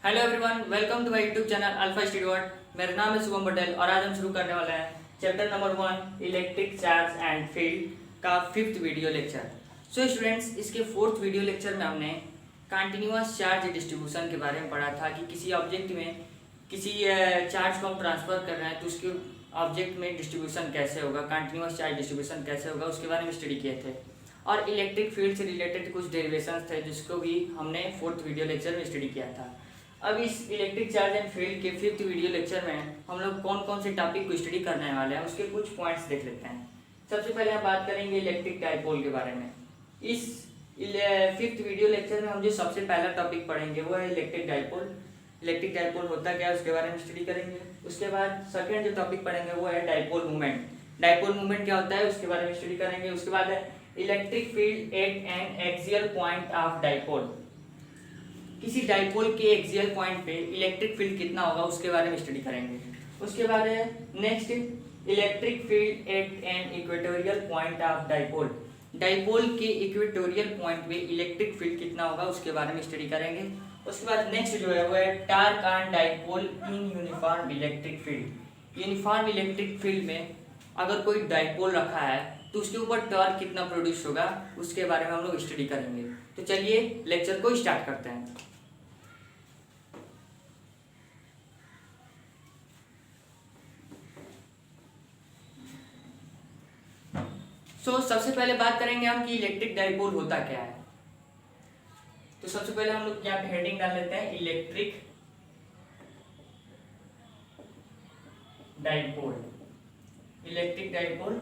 Hello everyone, welcome to my YouTube channel Alpha Studio. मेरा नाम है शुभम पटेल और आज हम शुरू करने वाले हैं chapter number 1 electric charge and field का fifth video lecture. So students, इसके फोर्थ वीडियो लेक्चर में हमने कंटिन्यूअस चार्ज डिस्ट्रीब्यूशन के बारे में पढ़ा था कि किसी ऑब्जेक्ट में किसी चार्ज को हम ट्रांसफर कर रहे हैं तो उसके ऑब्जेक्ट में डिस्ट्रीब्यूशन कैसे होगा, कंटिन्यूअस चार्ज डिस्ट्रीब्यूशन कैसे होगा, उसके बारे में स्टडी किए थे। और इलेक्ट्रिक फील्ड से रिलेटेड कुछ डेरिवेशंस थे जिसको भी हमने फोर्थ वीडियो लेक्चर में स्टडी किया था। अब इस इलेक्ट्रिक चार्ज एंड फील्ड के फिफ्थ वीडियो लेक्चर में हम लोग कौन कौन से टॉपिक को स्टडी करने वाले हैं उसके कुछ पॉइंट्स देख लेते हैं। सबसे पहले हम बात करेंगे इलेक्ट्रिक डाइपोल के बारे में। इस फिफ्थ वीडियो लेक्चर में हम जो सबसे पहला टॉपिक पढ़ेंगे वो है इलेक्ट्रिक डाइपोल। इलेक्ट्रिक डाइपोल होता क्या है उसके बारे में स्टडी करेंगे। उसके बाद सेकेंड जो टॉपिक पढ़ेंगे वो है डाइपोल मूवमेंट। डाइपोल मूवमेंट क्या होता है उसके बारे में स्टडी करेंगे। उसके बाद है electric field at N axial point of dipole. किसी डाइपोल के एक्सियल पॉइंट पे इलेक्ट्रिक फील्ड कितना होगा उसके बारे में स्टडी करेंगे। उसके बाद है next electric field at an equatorial point of dipole. Dipole के इक्वेटोरियल पॉइंट पे इलेक्ट्रिक फील्ड कितना होगा उसके बारे में स्टडी करेंगे। उसके बाद नेक्स्ट जो है वो है torque on dipole in uniform electric field. Uniform electric field में अगर कोई डाइपोल रखा है तो उसके ऊपर टॉर्क कितना प्रोड्यूस होगा उसके बारे में हम लोग स्टडी करेंगे। तो चलिए लेक्चर को स्टार्ट करते हैं। सबसे पहले बात करेंगे हम कि इलेक्ट्रिक डाइपोल होता क्या है। तो सबसे पहले हम लोग यहाँ पे हेडिंग डाल लेते हैं इलेक्ट्रिक डाइपोल। इलेक्ट्रिक डाइपोल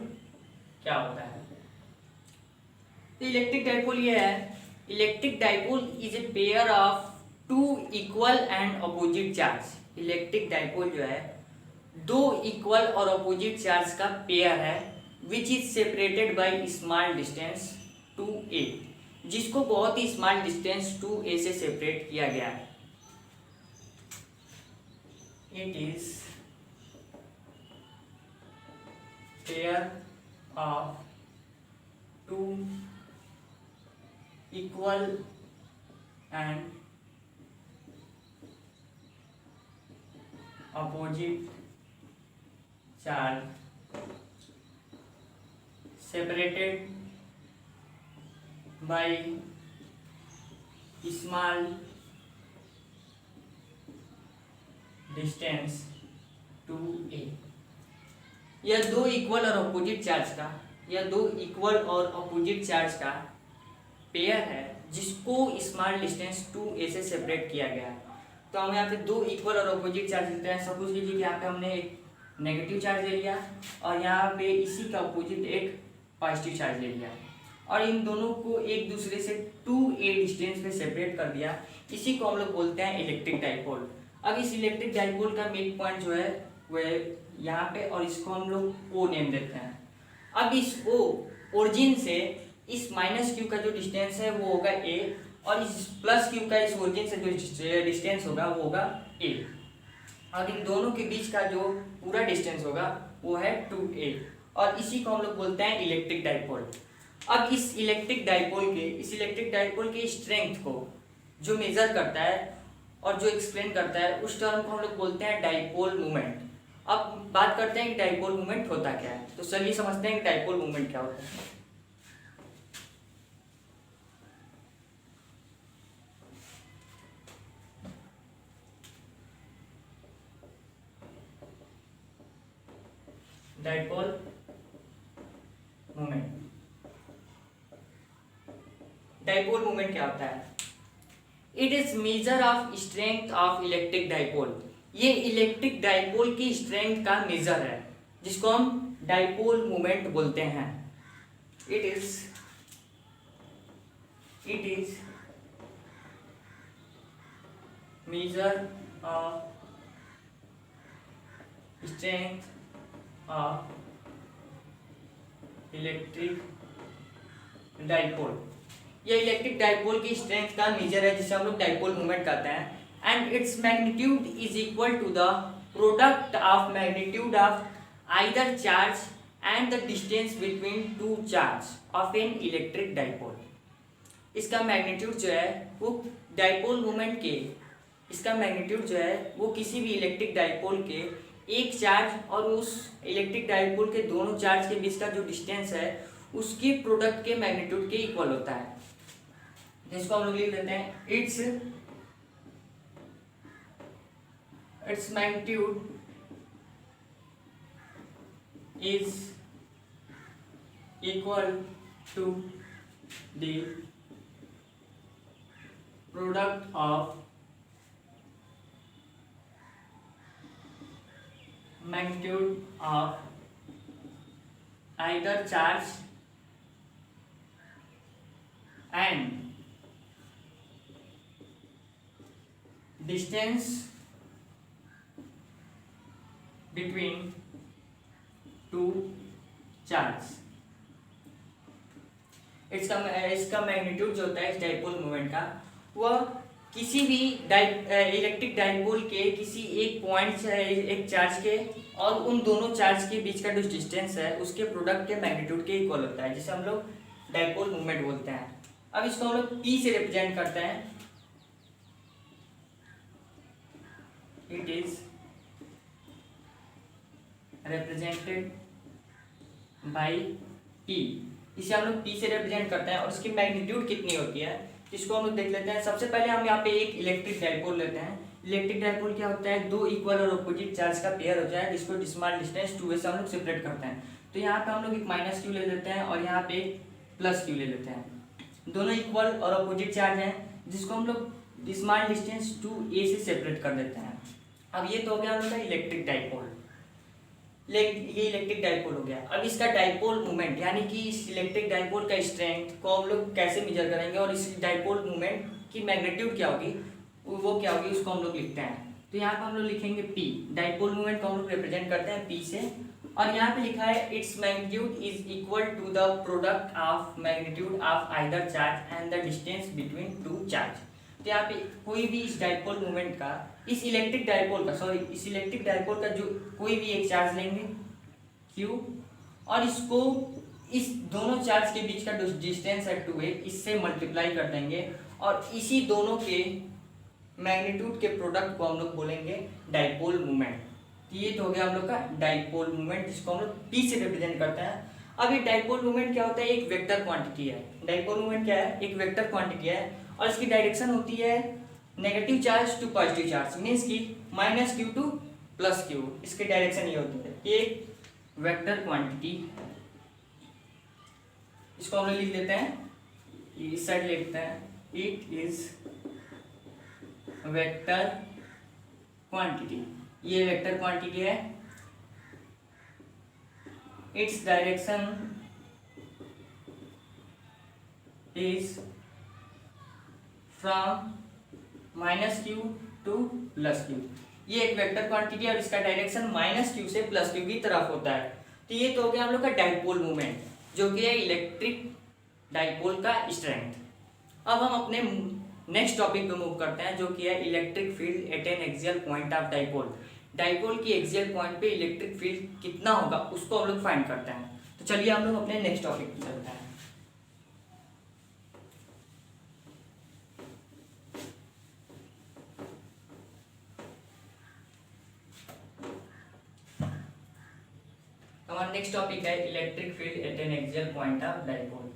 क्या होता है? तो इलेक्ट्रिक डाइपोल ये है, electric dipole is a pair of two equal and opposite charge. Electric dipole जो है दो इक्वल और अपोजिट चार्ज का पेयर है which is separated by small distance two a, जिसको बहुत ही स्मॉल डिस्टेंस टू ए से सेपरेट किया गया है। It is pair of two equal and opposite charge separated by small distance to a। यह दो इक्वल और अपोजिट चार्ज का पेयर है जिसको स्मॉल डिस्टेंस टू ए से सेपरेट किया गया है। तो हम यहाँ पे दो इक्वल और अपोजिट चार्ज लेते हैं। सपोज कीजिए कि यहाँ पे हमने एक नेगेटिव चार्ज ले लिया और यहाँ पे इसी का अपोजिट एक पॉजिटिव चार्ज ले लिया और इन दोनों को एक दूसरे से 2a डिस्टेंस पे सेपरेट कर दिया। इसी को हम लोग बोलते हैं इलेक्ट्रिक डाइपोल। अब इस इलेक्ट्रिक डाइपोल का मिड पॉइंट जो है वह यहाँ पे और इसको हम लोग O नेम देते हैं। अब इस O ओरिजिन से इस माइनस क्यू का जो डिस्टेंस है वो होगा a और इस प्लस क्यू का इस ओरिजिन से जो डिस्टेंस होगा वो होगा a और इन दोनों के बीच का जो पूरा डिस्टेंस होगा वो है 2a और इसी को हम लोग बोलते हैं इलेक्ट्रिक डाइपोल। अब इस इलेक्ट्रिक डाइपोल के स्ट्रेंथ को जो मेजर करता है और जो एक्सप्लेन करता है उस टर्म को हम लोग बोलते हैं डाइपोल मोमेंट। अब बात करते हैं कि डाइपोल मोमेंट होता क्या है। तो चलिए समझते हैं कि डाइपोल मोमेंट क्या होता है। डाइपोल मोमेंट क्या होता है? It is measure of strength of electric dipole. ये इलेक्ट्रिक डाइपोल की स्ट्रेंथ का मेजर है जिसको हम डाइपोल मोमेंट बोलते हैं। It is measure of strength of electric dipole. यह इलेक्ट्रिक डाइपोल की स्ट्रेंथ का मेजर है जिसे हम लोग डाइपोल मोमेंट कहते हैं। And its magnitude is equal to the product of magnitude of either charge and the distance between two charge of an electric dipole. इसका मैग्नीट्यूड जो है वो डाइपोल मोमेंट के इसका मैग्नीट्यूड जो है वो किसी भी इलेक्ट्रिक डाइपोल के एक चार्ज और उस इलेक्ट्रिक डाइपोल के दोनों चार्ज के बीच का जो डिस्टेंस है उसके प्रोडक्ट के मैग्नीट्यूड के इक्वल होता है। जिसको हम लोग लिख देते हैं its magnitude is equal to the product of magnitude of either charge and distance between two charge। इसका मैग्नीट्यूड जो होता है इस डाइपोल मोमेंट का वह किसी भी इलेक्ट्रिक डाइपोल के किसी एक पॉइंट से एक चार्ज के और उन दोनों चार्ज के बीच का जो डिस्टेंस है उसके प्रोडक्ट के मैग्नीट्यूड के इक्वल होता है, जिसे हम लोग डाइपोल मूवमेंट बोलते हैं। अब इसको हम लोग P से रिप्रेजेंट करते हैं। It is represented by P। इसे हम लोग P से रिप्रेजेंट करते हैं और इसकी मैग्नीट्यूड कितनी होती है इसको हम लोग देख लेते हैं। सबसे पहले हम यहाँ पे एक इलेक्ट्रिक डाइपोल लेते हैं। इलेक्ट्रिक डाइपोल क्या होता है, दो इक्वल और अपोजिट चार्ज का पेयर होता है जिसको स्मॉल डिस्टेंस 2a से हम लोग सेपरेट करते हैं। तो यहाँ पे हम लोग एक माइनस क्यू ले लेते हैं और यहाँ पे एक प्लस क्यू ले लेते हैं। दोनों इक्वल और अपोजिट चार्ज हैं जिसको हम लोग स्मॉल डिस्टेंस 2a से सेपरेट कर देते हैं। अब ये तो हो गया हम लोग का इलेक्ट्रिक डाइपोल। ये इलेक्ट्रिक डाइपोल हो गया। अब इसका डाइपोल मोमेंट यानी कि इस इलेक्ट्रिक डाइपोल का स्ट्रेंथ को हम लोग कैसे मेजर करेंगे और इस डाइपोल मोमेंट की मैग्नीट्यूड क्या होगी वो क्या होगी उसको हम लोग लिखते हैं। तो यहाँ पे हम लोग लिखेंगे P। डाइपोल मोमेंट को हम लोग रिप्रेजेंट करते हैं P से और यहाँ पे लिखा है its magnitude is equal to the product of magnitude of either charge and the distance between two charge. तो यहाँ पे कोई भी इस डाइपोल मोमेंट का इस इलेक्ट्रिक डाइपोल का जो कोई भी एक चार्ज लेंगे Q और इसको इस दोनों चार्ज के बीच का डिस्टेंस है 2a इससे मल्टीप्लाई कर देंगे और इसी दोनों के मैग्नीट्यूड के प्रोडक्ट को हम लोग बोलेंगे डाइपोल मोमेंट। ये तो हो गया हम लोग का डाइपोल मोमेंट जिसको हम लोग P से रिप्रेजेंट करते हैं। अब ये डाइपोल मोमेंट क्या होता है, एक वेक्टर क्वांटिटी है। डाइपोल मोमेंट क्या है, एक वेक्टर क्वांटिटी है और इसकी डायरेक्शन होती है negative charge to positive charge, means की minus q to plus q. इसकी डायरेक्शन ये होती है। ये वेक्टर क्वांटिटी, इसको हम लोग लिख देते हैं, इस साइड लिखते हैं इट इज वेक्टर क्वांटिटी। ये वेक्टर क्वांटिटी है। Its direction is from minus q to plus Q. ये एक वेक्टर क्वांटिटी है और इसका डायरेक्शन माइनस क्यू से प्लस क्यू की तरफ होता है। तो ये तो हो गया हम लोग का डाइपोल मोमेंट जो कि है इलेक्ट्रिक डाइपोल का स्ट्रेंथ। अब हम अपने नेक्स्ट टॉपिक पे मूव करते हैं जो कि है electric field at N axial point of dipole. Dipole की एक्सियल पॉइंट पे इलेक्ट्रिक फील्ड कितना होगा उसको हम लोग फाइंड करते हैं। तो चलिए हम लोग अपने नेक्स्ट टॉपिक पे चलते हैं। हमारा नेक्स्ट टॉपिक है electric field at N axial point of dipole.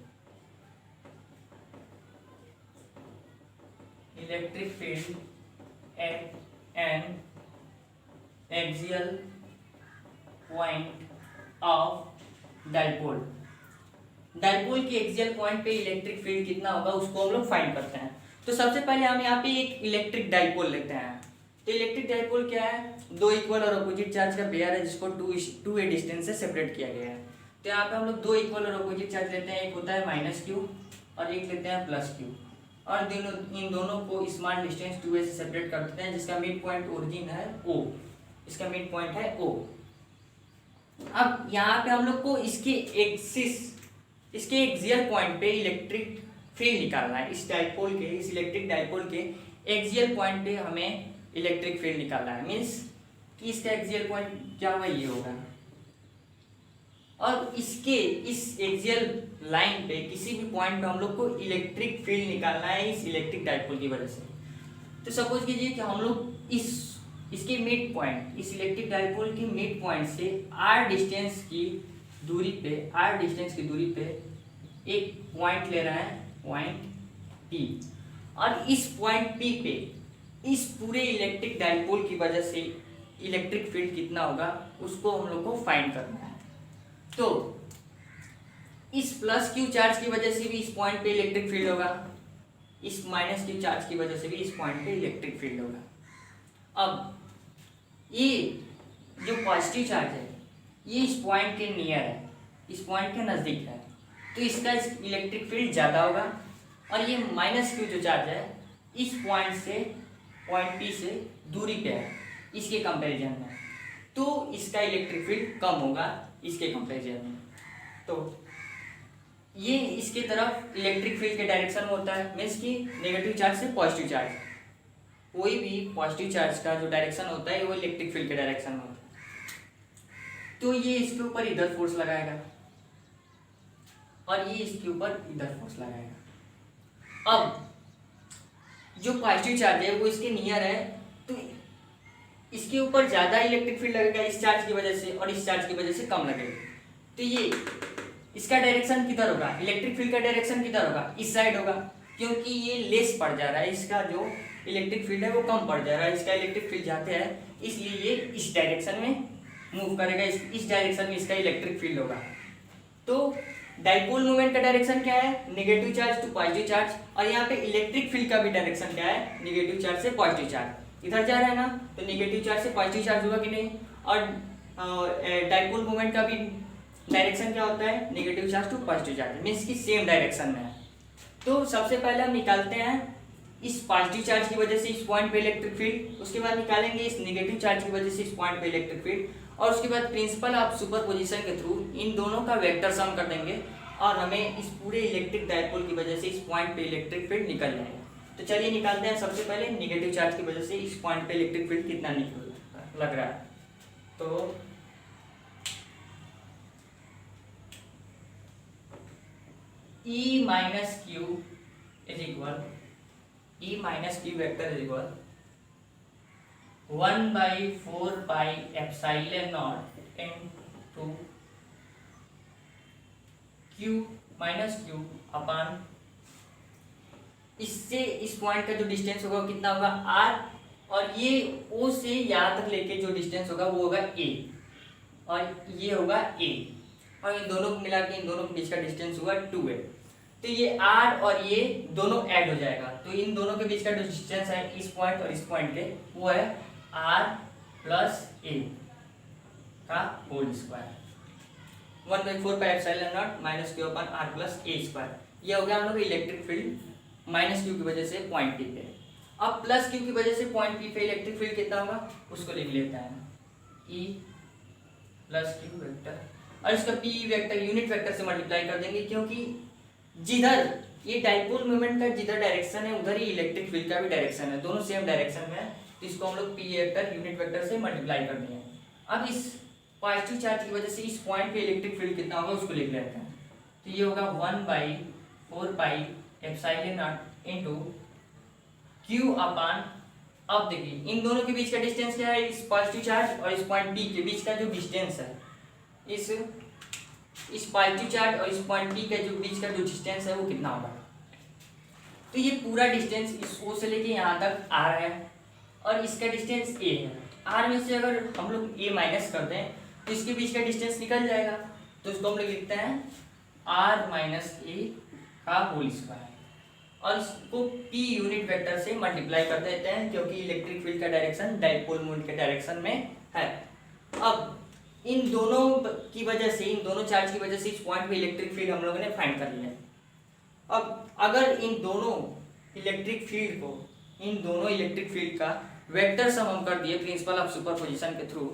Electric field at N axial point of dipole. Dipole के एक्सियल पॉइंट पे इलेक्ट्रिक फील्ड कितना होगा उसको हम लोग फाइंड करते हैं। तो सबसे पहले हम यहाँ पे एक इलेक्ट्रिक डाइपोल लेते हैं। तो इलेक्ट्रिक डाइपोल क्या है, दो इक्वल और अपोजिट चार्ज का पेयर है जिसको 2a डिस्टेंस से सेपरेट किया गया है। तो यहाँ पे हम लोग दो इक्वल और अपोजिट चार्ज लेते हैं, एक होता है माइनस क्यू और एक लेते हैं प्लस क्यू और इन दोनों को स्मॉल डिस्टेंस 2a से सेपरेट कर देते हैं जिसका मिड पॉइंट ओरिजिन है O। इसका मिड पॉइंट है O। अब यहाँ पे हम लोग को इसके एक्सियल पॉइंट पे इलेक्ट्रिक फील्ड निकालना है। इस इलेक्ट्रिक डाइपोल के एक्सियल पॉइंट पे हमें इलेक्ट्रिक फील्ड निकालना है। मीन्स कि इसका एक्सियल पॉइंट क्या होगा, ये होगा और इसके इस एक्सियल लाइन पे किसी भी पॉइंट पे हम लोग को इलेक्ट्रिक फील्ड निकालना है इस इलेक्ट्रिक डाइपोल की वजह से। तो सपोज कीजिए कि हम लोग इसके मिड पॉइंट, इस इलेक्ट्रिक डाइपोल के मिड पॉइंट से r डिस्टेंस की दूरी पे एक पॉइंट ले रहे हैं, पॉइंट P, और इस पॉइंट P पे इस पूरे इलेक्ट्रिक डाइपोल की वजह से इलेक्ट्रिक फील्ड कितना होगा उसको हम लोग को फाइंड करना है। तो इस प्लस क्यू चार्ज की वजह से भी इस पॉइंट पे इलेक्ट्रिक फील्ड होगा, इस माइनस क्यू चार्ज की वजह से भी इस पॉइंट पे इलेक्ट्रिक फील्ड होगा। अब ये जो पॉजिटिव चार्ज है ये इस पॉइंट के नियर है, इस पॉइंट के नज़दीक है, तो इसका इलेक्ट्रिक फील्ड ज़्यादा होगा। और ये माइनस क्यू जो चार्ज है इस पॉइंट से, पॉइंट पी से दूरी पे है इसके कंपैरिजन में, तो इसका इलेक्ट्रिक फील्ड कम होगा इसके कंपैरिजन में। तो ये इसके तरफ इलेक्ट्रिक फील्ड के डायरेक्शन में होता है, मीन्स कि नेगेटिव चार्ज से पॉजिटिव चार्ज, कोई भी पॉजिटिव चार्ज का जो डायरेक्शन होता है वो इलेक्ट्रिक फील्ड के डायरेक्शन में होता है। तो ये इसके ऊपर इधर फोर्स लगाएगा और ये इसके ऊपर इधर फोर्स लगाएगा। अब जो पॉजिटिव चार्ज है वो इसके नियर है, तो इसके ऊपर ज़्यादा इलेक्ट्रिक फील्ड लगेगा इस चार्ज की वजह से, और इस चार्ज की वजह से कम लगेगा। तो ये इसका डायरेक्शन किधर होगा, इलेक्ट्रिक फील्ड का डायरेक्शन किधर होगा, इस साइड होगा, क्योंकि ये लेस पड़ जा रहा है, इसका जो इलेक्ट्रिक फील्ड है वो कम पड़ जा रहा है, इसका इलेक्ट्रिक फील्ड जाते हैं, इसलिए ये इस डायरेक्शन में मूव करेगा, इस डायरेक्शन में इसका इलेक्ट्रिक फील्ड होगा। तो डाइपोल मोमेंट का डायरेक्शन क्या है, negative charge to positive charge, और यहाँ पे इलेक्ट्रिक फील्ड का भी डायरेक्शन क्या है, नेगेटिव चार्ज से पॉजिटिव चार्ज। इधर जा रहा है ना, तो नेगेटिव चार्ज से पॉजिटिव चार्ज होगा कि नहीं, और डाइपोल मोमेंट का भी डायरेक्शन क्या होता है, negative charge to positive charge, means की सेम डायरेक्शन में है। तो सबसे पहले हम निकालते हैं इस पॉजिटिव चार्ज की वजह से इस पॉइंट पे इलेक्ट्रिक फील्ड, उसके बाद निकालेंगे इस नेगेटिव चार्ज की वजह से इस पॉइंट पे इलेक्ट्रिक फील्ड, और उसके बाद प्रिंसिपल ऑफ सुपरपोजिशन के थ्रू इन दोनों का वेक्टर सम कर देंगे और हमें इस पूरे इलेक्ट्रिक डाइपोल की वजह से इस पॉइंट पे इलेक्ट्रिक फील्ड निकल जाएगा। तो चलिए निकालते हैं। सबसे पहले नेगेटिव चार्ज की वजह से इस पॉइंट पे इलेक्ट्रिक फील्ड कितना लग रहा है, तो E minus q is equal, E minus Q vector is equal 1/4 pi epsilon naught into Q minus q upon, इससे इस पॉइंट का जो डिस्टेंस होगा कितना होगा R, और ये O से यहाँ तक लेके जो डिस्टेंस होगा वो होगा A, और ये होगा A, और इन दोनों को मिला के इन दोनों के बीच का डिस्टेंस हुआ 2 है। तो ये R और ये दोनों ऐड हो जाएगा, तो इन दोनों के बीच का जो डिस्टेंस है इस पॉइंट और इस पॉइंट के वो है R प्लस A का whole square, 1/4 pi epsilon naught minus q upon R plus A square. ये हो गया हम लोग इलेक्ट्रिक फील्ड माइनस क्यू की वजह से पॉइंट P पे। अब प्लस क्यू की वजह से पॉइंट P पे इलेक्ट्रिक फील्ड कितना होगा उसको लिख लेते हैं, E प्लस क्यू वेक्टर, और इसका P वेक्टर यूनिट वेक्टर से मल्टीप्लाई कर देंगे, क्योंकि जिधर ये डाइपोल मोमेंट का जिधर डायरेक्शन है उधर ही इलेक्ट्रिक फील्ड का भी डायरेक्शन है, दोनों सेम डायरेक्शन में है, तो इसको हम लोग P वेक्टर यूनिट वेक्टर से मल्टीप्लाई कर दिए। अब इस पॉजिटिव चार्ज की वजह से इस पॉइंट पे इलेक्ट्रिक फील्ड कितना होगा उसको लिख लेते हैं, तो ये होगा 1/4 pi epsilon naught into Q upon, अब देखिए इन दोनों के बीच का डिस्टेंस क्या है, इस पॉजिटिव चार्ज और इस पॉइंट P के बीच का जो डिस्टेंस है, इस पॉजिटिव चार्ज और इस पॉइंट P के जो बीच का जो डिस्टेंस है वो कितना होगा। तो ये पूरा डिस्टेंस इस O से लेके यहाँ तक R है, और इसका डिस्टेंस A है। R में से अगर हम लोग A माइनस कर दें तो इसके बीच का डिस्टेंस निकल जाएगा, तो इसको हम लोग लिखते हैं R माइनस A का होल स्क्वायर, और इसको P यूनिट वेक्टर से मल्टीप्लाई कर देते हैं, क्योंकि इलेक्ट्रिक फील्ड का डायरेक्शन डाइपोल मोमेंट के डायरेक्शन में है। अब इन दोनों की वजह से, इन दोनों चार्ज की वजह से इस पॉइंट पे इलेक्ट्रिक फील्ड हम लोगों ने फाइंड कर लिया। अब अगर इन दोनों इलेक्ट्रिक फील्ड का वेक्टर सम हम कर दिए प्रिंसिपल ऑफ सुपरपोजिशन के थ्रू,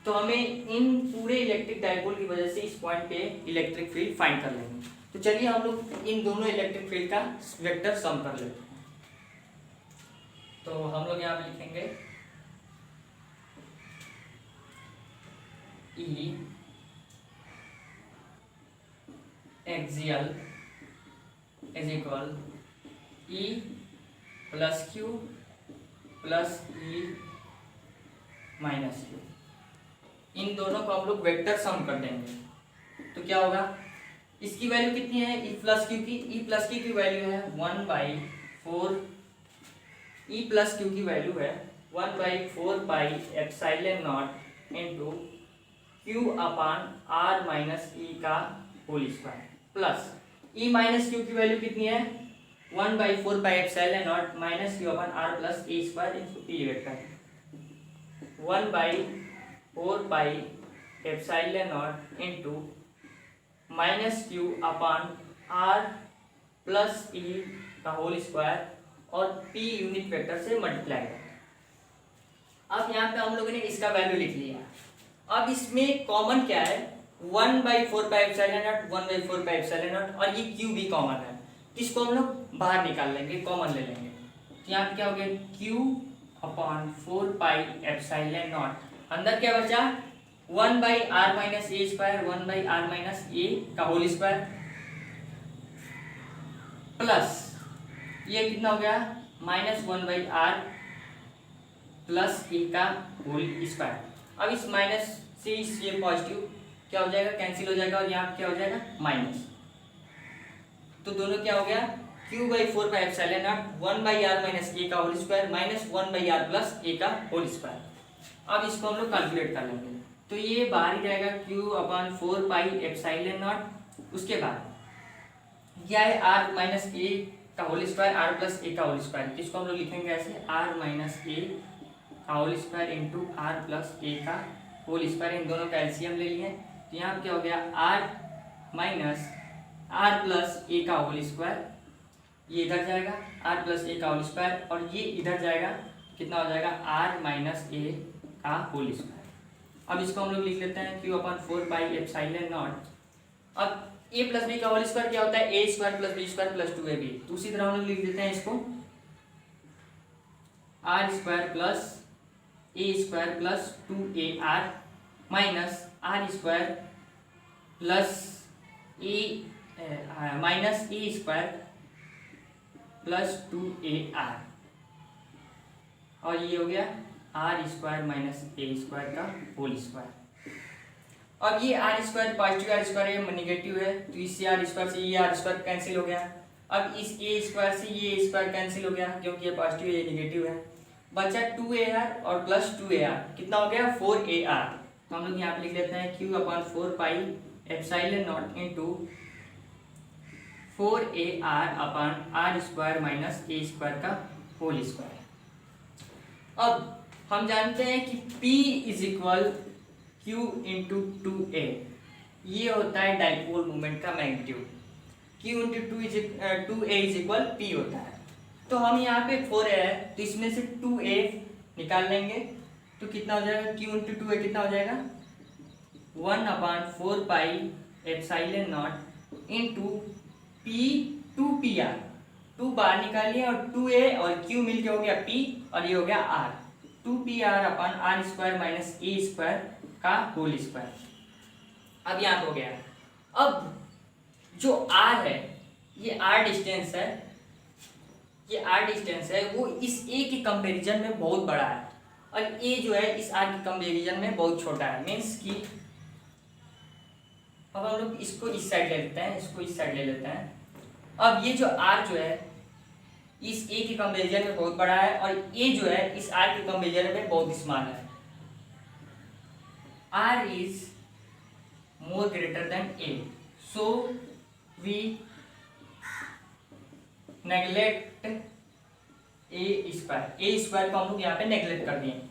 तो हमें इन पूरे इलेक्ट्रिक डाइपोल की वजह से इस पॉइंट पे इलेक्ट्रिक फील्ड फाइंड कर लेंगे। तो चलिए हम लोग इन दोनों इलेक्ट्रिक फील्ड का वेक्टर सम कर लेते हैं। तो हम लोग यहाँ पे लिखेंगे E axial is equal E plus q plus E minus q, इन दोनों को हम लोग वेक्टर सम कर देंगे तो क्या होगा, इसकी वैल्यू कितनी है ई प्लस क्यू की, ई प्लस क्यू की वैल्यू है 1/4, ई प्लस क्यू की वैल्यू है 1/4 pi epsilon naught into q upon r minus E का whole square, plus E minus q की वैल्यू कितनी है 1/4 pi epsilon naught minus q upon r plus a square into E vector, 1/4 pi epsilon naught into minus q upon r plus E का whole square और p unit vector से multiply करते हैं। अब यहाँ पे हम लोगों ने इसका वैल्यू लिख लिया। अब इसमें कॉमन क्या है 1/4 pi epsilon not, 1/4 pi epsilon not, और ये क्यू भी कॉमन है तो इसको हम लोग बाहर निकाल लेंगे, कॉमन ले लेंगे। तो यहाँ पे क्या हो गया Q upon 4 pi epsilon not, अंदर क्या बचा 1/r minus a square, 1/r minus a का होल स्क्वायर, प्लस ये कितना हो गया -1/r प्लस ए का होल स्क्वायर। अब इस माइनस से इस ये पॉजिटिव क्या हो जाएगा, कैंसिल हो जाएगा, और यहाँ क्या हो जाएगा माइनस, तो दोनों क्या हो गया q/4 pi epsilon naught 1/r minus a का whole square minus 1/r plus a का होल स्क्वायर। अब इसको हम लोग कैलकुलेट कर लेंगे तो ये बाहर ही रहेगा q/4 पाई एप्सिलॉन नॉट, उसके बाद यह है r माइनस ए का whole square r plus a का होल स्क्वायर, इसको हम लोग लिखेंगे ऐसे r माइनस ए का whole square into r plus a का होल स्क्वायर, इन दोनों का एलसीएम ले लिए। तो यहाँ क्या हो गया r minus r plus a का होल स्क्वायर, ये इधर जाएगा r प्लस ए का होल स्क्वायर, और ये इधर जाएगा कितना हो जाएगा r माइनस ए का होल स्क्वायर। अब इसको हम लोग लिख लेते हैं q/4 पाई एप्सिलॉन नॉट। अब a प्लस बी का होल स्क्वायर क्या होता है a square plus b square plus 2ab, तो उसी तरह हम लोग लिख देते हैं इसको r square plus a square plus 2ar minus r square plus a minus a square plus 2ar, और ये हो गया r square minus a square का होल स्क्वायर। अब ये r square positive r square है, नेगेटिव है, तो इससे आर स्क्वायर से ये आर स्क्वायर कैंसिल हो गया। अब इस ए स्क्वायर से ये स्क्वायर कैंसिल हो गया क्योंकि ये पॉजिटिव है ये नेगेटिव है, बचा 2ar और प्लस 2ar, कितना हो गया 4ar। तो हम लोग यहाँ पे लिख लेते हैं q/4 pi epsilon naught into 4ar upon r square minus a square का होल स्क्वायर। अब हम जानते हैं कि P is equal Q into 2a, ये होता है डाइपोल मोमेंट का magnitude, Q into 2a is equal P होता है। तो हम यहाँ पे 4a है तो इसमें से 2a निकाल लेंगे तो कितना हो जाएगा Q इंटू 2a कितना हो जाएगा 1/4 pi epsilon naught into P 2pr, 2 बाहर निकालिए और 2a और Q मिलके हो गया P और ये हो गया R, 2pr upon r square minus a square का होल स्क्वायर। अब यहाँ हो गया। अब जो r है ये r डिस्टेंस है, ये r डिस्टेंस है वो इस a के कंपैरिजन में बहुत बड़ा है और a जो है इस r के कंपैरिजन में बहुत छोटा है, मीन्स कि अब हम लोग इसको इस साइड ले लेते हैं, इसको इस साइड ले लेते हैं। अब ये जो r जो है इस a के कंपैरिजन में बहुत बड़ा है और a जो है इस r के कंपैरिजन में बहुत स्मॉल है। r is more greater than a, so we neglect a square को हम लोग यहाँ पे नेग्लेक्ट कर दिए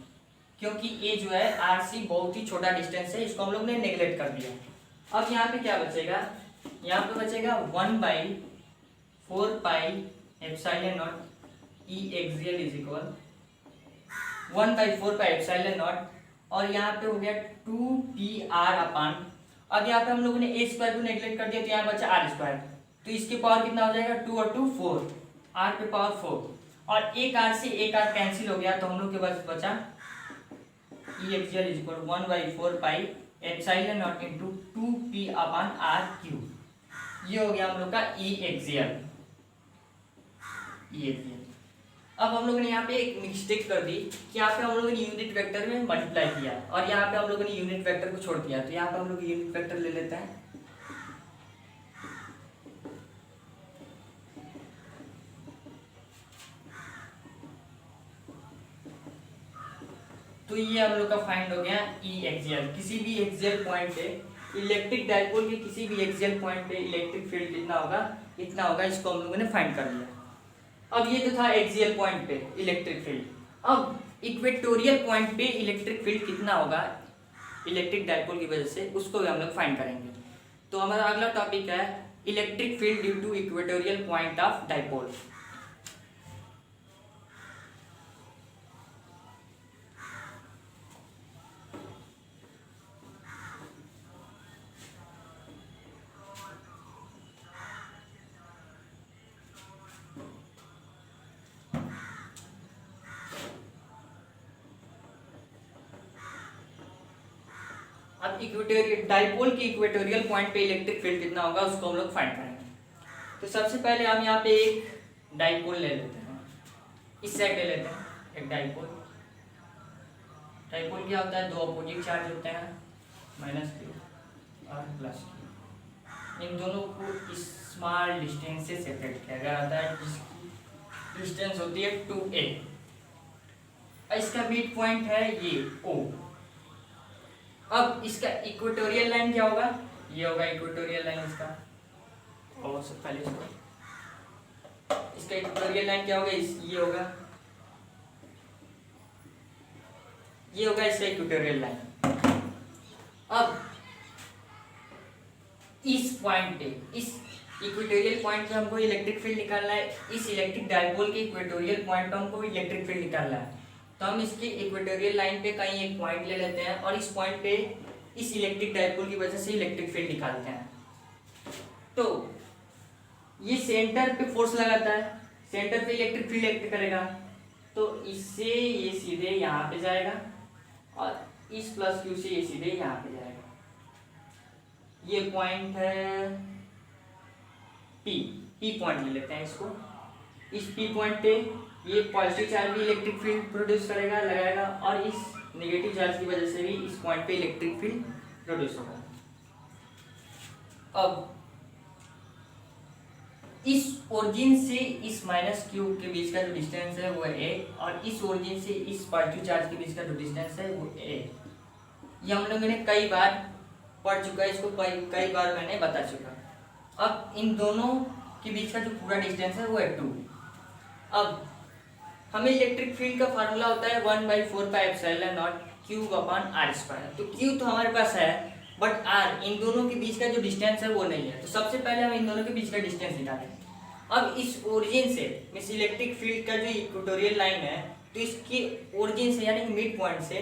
क्योंकि a जो है r से बहुत ही छोटा डिस्टेंस है, इसको हम लोग ने नेग्लेक्ट कर दिया। अब यहाँ पे क्या बचेगा, यहाँ पे बचेगा 1/4 pi epsilon not E axial is equal 1/4 pi epsilon not और यहाँ पे हो गया 2pr अपान, अब यहाँ पे हम लोगों ने a स्क्वायर को नेग्लेक्ट कर दिया तो यहाँ बचा r स्क्वायर, तो इसके पावर कितना हो जाएगा 2 और 2 4, r पे पावर 4 और एक r से एक r कैंसिल हो गया तो हम लोग के पास बचा E axial is equal 1/4 pi epsilon naught into 2p upon r cube, ये हो गया हम लोग का ई एक्सियल। अब हम लोगों ने यहाँ पे एक मिस्टेक कर दी कि यहाँ पे हम लोगों ने यूनिट वेक्टर में मल्टीप्लाई किया और यहाँ पे हम लोगों ने यूनिट वेक्टर को छोड़ दिया। तो यहाँ पे हम लोग यूनिट वेक्टर ले लेते हैं। तो ये हम लोग का फाइंड हो गया ई एक्सियल। किसी भी एक्सियल पॉइंट पे इलेक्ट्रिक डाइपोल के किसी भी एक्सियल पॉइंट पे इलेक्ट्रिक फील्ड कितना होगा, इतना होगा। इसको हम लोगों ने फाइंड कर लिया। अब ये तो था एक्सियल पॉइंट पे इलेक्ट्रिक फील्ड। अब इक्वेटोरियल पॉइंट पे इलेक्ट्रिक फील्ड कितना होगा इलेक्ट्रिक डाइपोल की वजह से, उसको भी हम लोग फाइंड करेंगे। तो हमारा अगला टॉपिक है electric field due to equatorial point of dipole. अब इक्वेटोरियल डाइपोल की इक्वेटोरियल पॉइंट पे इलेक्ट्रिक फील्ड कितना होगा उसको हम लोग फाइंड करेंगे। तो सबसे पहले हम यहाँ पे एक डाइपोल ले लेते हैं, इस साइड ले लेते हैं एक डाइपोल। डाइपोल क्या होता है, दो अपोजिट चार्ज होते हैं, -q और +q। इन दोनों को स्मॉल डिस्टेंस से सेपरेट किया गया होता है, जिसकी डिस्टेंस होती है 2a। इसका मिड पॉइंट है ये O। अब इसका इक्वेटोरियल लाइन क्या होगा, ये होगा इक्वेटोरियल लाइन इसका। और सबसे पहले इसका इक्वेटोरियल लाइन क्या होगा, ये होगा, ये होगा इसका इक्वेटोरियल लाइन। अब इस पॉइंट पे, इस इक्वेटोरियल पॉइंट पे हमको इलेक्ट्रिक फील्ड निकालना है। इस इलेक्ट्रिक डाइपोल के इक्वेटोरियल पॉइंट पे हमको इलेक्ट्रिक फील्ड निकालना है। तो हम इसके इक्वेटोरियल लाइन पे कहीं एक पॉइंट ले लेते हैं और इस पॉइंट पे इस इलेक्ट्रिक डाइपोल की वजह से इलेक्ट्रिक फील्ड निकालते हैं। तो ये सेंटर पे फोर्स लगाता है, सेंटर पे इलेक्ट्रिक फील्ड एक्ट करेगा। तो इससे ये सीधे यहाँ पे जाएगा और इस +q से ये सीधे यहाँ पे जाएगा। ये पॉइंट है P पॉइंट ले लेते हैं इसको। इस P पॉइंट पे ये पॉजिटिव चार्ज भी इलेक्ट्रिक फील्ड प्रोड्यूस करेगा, लगाएगा, और इस नेगेटिव चार्ज की वजह से भी इस पॉइंट पे इलेक्ट्रिक फील्ड प्रोड्यूस होगा। अब इस ओरिजिन से इस -q के बीच का जो डिस्टेंस है वो a, और इस ओरिजिन से इस पॉजिटिव चार्ज के बीच का जो डिस्टेंस है वो a। ये हम लोगों ने कई बार पढ़ चुका है, इसको कई बार मैंने बता चुका। अब इन दोनों के बीच का जो पूरा डिस्टेंस है वो है 2। अब हमें इलेक्ट्रिक फील्ड का फार्मूला होता है 1/4πε0 q/r²। तो q तो हमारे पास है, बट r इन दोनों के बीच का जो डिस्टेंस है वो नहीं है। तो सबसे पहले हम इन दोनों के बीच का डिस्टेंस निकालेंगे। अब इस ओरिजिन से मींस इलेक्ट्रिक फील्ड का जो इक्वेटोरियल लाइन है, तो इसकी ओरिजिन से यानी मिड पॉइंट से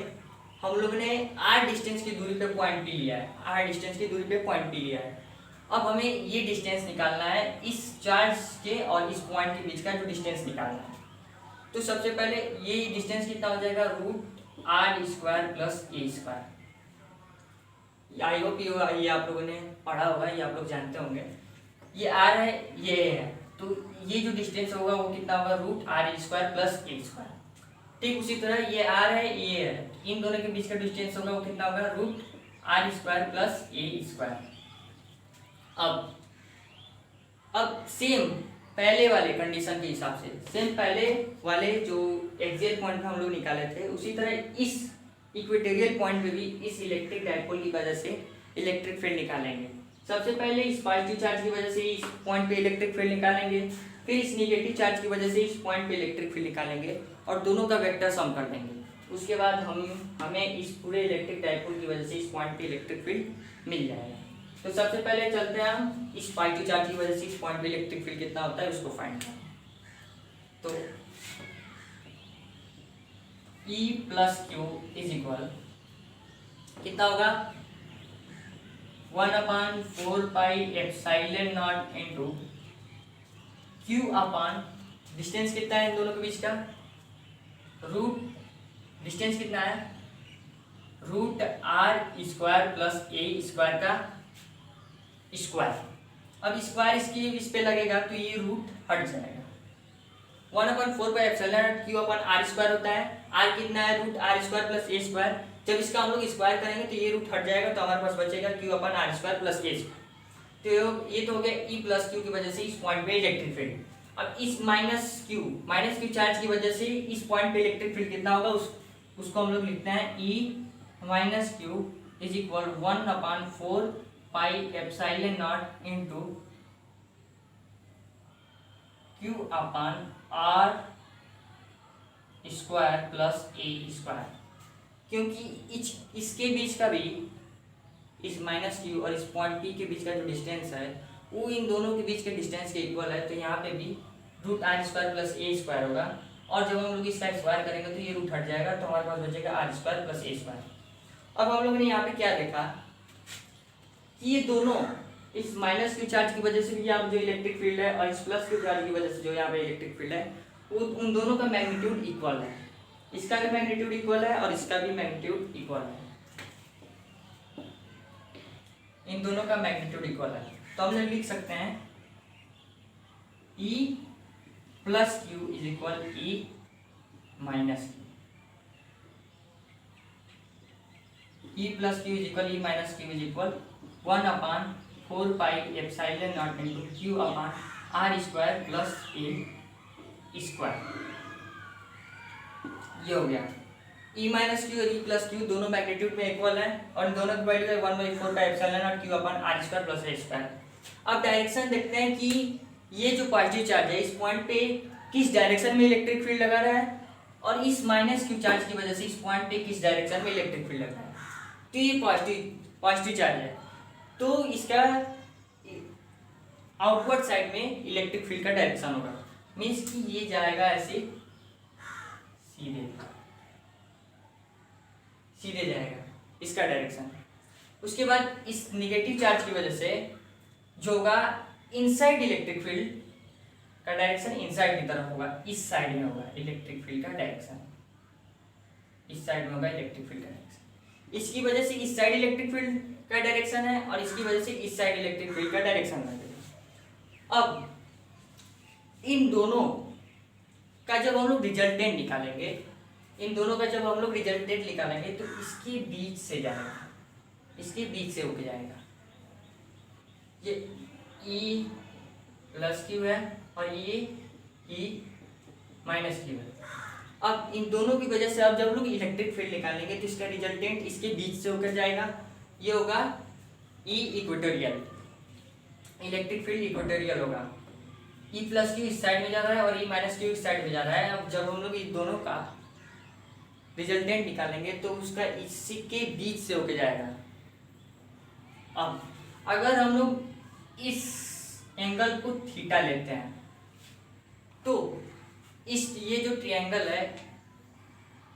हम लोग ने r डिस्टेंस की दूरी पे पॉइंट P लिया है, r डिस्टेंस की दूरी पे पॉइंट P लिया है। अब हमें ये डिस्टेंस निकालना है, इस चार्ज के और इस पॉइंट के बीच का जो डिस्टेंस निकालना है। तो सबसे पहले ये डिस्टेंस कितना हो जाएगा, √r² + a²। आई होप ये आप लोगों ने पढ़ा होगा, ये आप लोग जानते होंगे। ये r है, ये है, तो ये जो डिस्टेंस होगा वो कितना होगा, √r² + a²। ठीक उसी तरह ये r है, ये है, इन दोनों के बीच का डिस्टेंस होगा वो कितना होगा, √r² + a²। अब सेम पहले वाले कंडीशन के हिसाब से, सेम पहले वाले जो एक्सियल पॉइंट पे हम लोग निकाले थे, उसी तरह इस इक्वेटोरियल पॉइंट पे भी इस इलेक्ट्रिक डाइपोल की वजह से इलेक्ट्रिक फील्ड निकालेंगे। सबसे पहले इस पॉजिटिव चार्ज की वजह से इस पॉइंट पे इलेक्ट्रिक फील्ड निकालेंगे, फिर इस नेगेटिव चार्ज की वजह से इस पॉइंट पे इलेक्ट्रिक फील्ड निकालेंगे और दोनों का वेक्टर सम कर देंगे। उसके बाद हमें इस पूरे इलेक्ट्रिक डाइपोल की वजह से इस पॉइंट पे इलेक्ट्रिक फील्ड मिल जाएगा। तो सबसे पहले चलते हैं हम इस पॉजिटिव चार्ज की वजह से इस पॉइंट पे इलेक्ट्रिक फील्ड कितना होता है उसको फाइंड करें। तो E + q = कितना होगा, 1/4πε0 q/, डिस्टेंस कितना है इन दोनों के बीच का, डिस्टेंस कितना है, √r² + a² का स्क्वायर। अब स्क्वायर इस पे लगेगा तो ये रूट हट जाएगा, 1/4 क्यू अपन आर स्क्वायर होता है। आर कितना है, root r square plus a square. जब इसका हम लोग स्क्वायर करेंगे तो ये रूट हट जाएगा, तो हमारे पास बचेगा q upon r square plus a square. तो ये तो हो गया ई प्लस क्यू की वजह से इस पॉइंट पे इलेक्ट्रिक फील्ड। अब इस माइनस क्यू चार्ज की वजह से इस पॉइंट पे इलेक्ट्रिक फील्ड कितना होगा, उसको हम लोग लिखते हैं E minus q is equal 1/4 pi epsilon naught into q upon r square plus a square. क्योंकि इसके बीच का भी, इस माइनस क्यू और इस पॉइंट पी के बीच का जो डिस्टेंस है वो इन दोनों के बीच के डिस्टेंस के इक्वल है, तो यहाँ पे भी root r square plus a square होगा। और जब हम लोग इसका स्क्वायर करेंगे तो ये रूट हट जाएगा, तो हमारे पास बचेगा r square plus a square. अब हम लोग ने यहाँ पे क्या देखा कि ये दोनों, इस माइनस क्यू चार्ज की वजह से भी यहाँ जो इलेक्ट्रिक फील्ड है और इस प्लस क्यू चार्ज की वजह से जो यहाँ पे इलेक्ट्रिक फील्ड है वो उन दोनों का मैग्नीट्यूड इक्वल है। इसका भी मैग्नीट्यूड इक्वल है और इसका भी मैग्नीट्यूड इक्वल है, इन दोनों का मैग्नीट्यूड इक्वल है। तो हम लोग लिख सकते हैं E plus q is equal E minus q. E plus q is equal E minus q is equal 1/4 pi epsilon naught into q upon r square plus a square. ये हो गया। E माइनस क्यू और E plus q दोनों magnitude में equal है और इन दोनों की वैल्यू है 1/4 pi epsilon naught q upon r square plus a square. अब डायरेक्शन देखते हैं कि ये जो पॉजिटिव चार्ज है इस पॉइंट पे किस डायरेक्शन में इलेक्ट्रिक फील्ड लगा रहा है और इस माइनस क्यू चार्ज की वजह से इस पॉइंट पे किस डायरेक्शन में इलेक्ट्रिक फील्ड लगा है। तो ये पॉजिटिव चार्ज है, तो इसका आउटवर्ड साइड में इलेक्ट्रिक फील्ड का डायरेक्शन होगा, मीन्स कि ये जाएगा ऐसे सीधे जाएगा इसका डायरेक्शन। उसके बाद इस निगेटिव चार्ज की वजह से जो होगा इनसाइड इलेक्ट्रिक फील्ड का डायरेक्शन इनसाइड की तरफ होगा, इस साइड में होगा इलेक्ट्रिक फील्ड का डायरेक्शन, इस साइड में होगा इलेक्ट्रिक फील्ड का डायरेक्शन। इसकी वजह से इस साइड इलेक्ट्रिक फील्ड का डायरेक्शन है और इसकी वजह से इस साइड इलेक्ट्रिक फील्ड का डायरेक्शन है। अब इन दोनों का जब हम लोग रिजल्टेंट निकालेंगे, इन दोनों का जब हम लोग रिजल्टेंट निकालेंगे तो इसके बीच से जाएगा, इसके बीच से होके जाएगा। ये E प्लस क्यू है और ये E माइनस क्यू है। अब इन दोनों की वजह से अब जब लोग इलेक्ट्रिक फील्ड निकालेंगे तो इसका रिजल्टेंट इसके बीच से होकर जाएगा, ये होगा E equatorial, electric field equatorial होगा। E प्लस क्यू इस साइड में जा रहा है और E माइनस क्यू इस साइड में जा रहा है। अब जब हम लोग इन दोनों का रिजल्टेंट निकालेंगे तो उसका इसी के बीच से होके जाएगा। अब अगर हम लोग इस एंगल को थीटा लेते हैं तो इस ये जो ट्रायंगल है,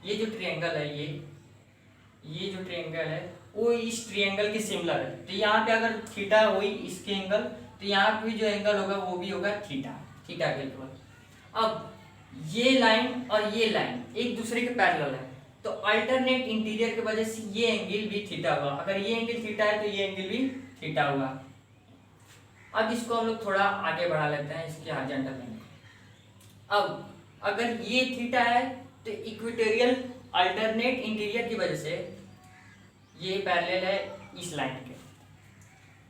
ये जो ट्रायंगल है, ये जो ट्रायंगल है वो इस ट्रायंगल के सिमिलर है। तो यहाँ पे अगर थीटा हुई इसके एंगल, तो यहाँ पे जो एंगल होगा वो भी होगा थीटा के इक्वल। अब ये लाइन और ये लाइन एक दूसरे के पैरेलल है, तो अल्टरनेट इंटीरियर की वजह से ये एंगल भी थीटा होगा। अगर ये एंगल थीटा है तो ये एंगल भी थीटा होगा। अब इसको हम लोग थोड़ा आगे बढ़ा लेते हैं, इसके हॉरिजॉन्टल लाइन। अब अगर ये थीटा है तो इक्वेटोरियल अल्टरनेट इंटीरियर की वजह से ये पैरेलल है इस लाइन के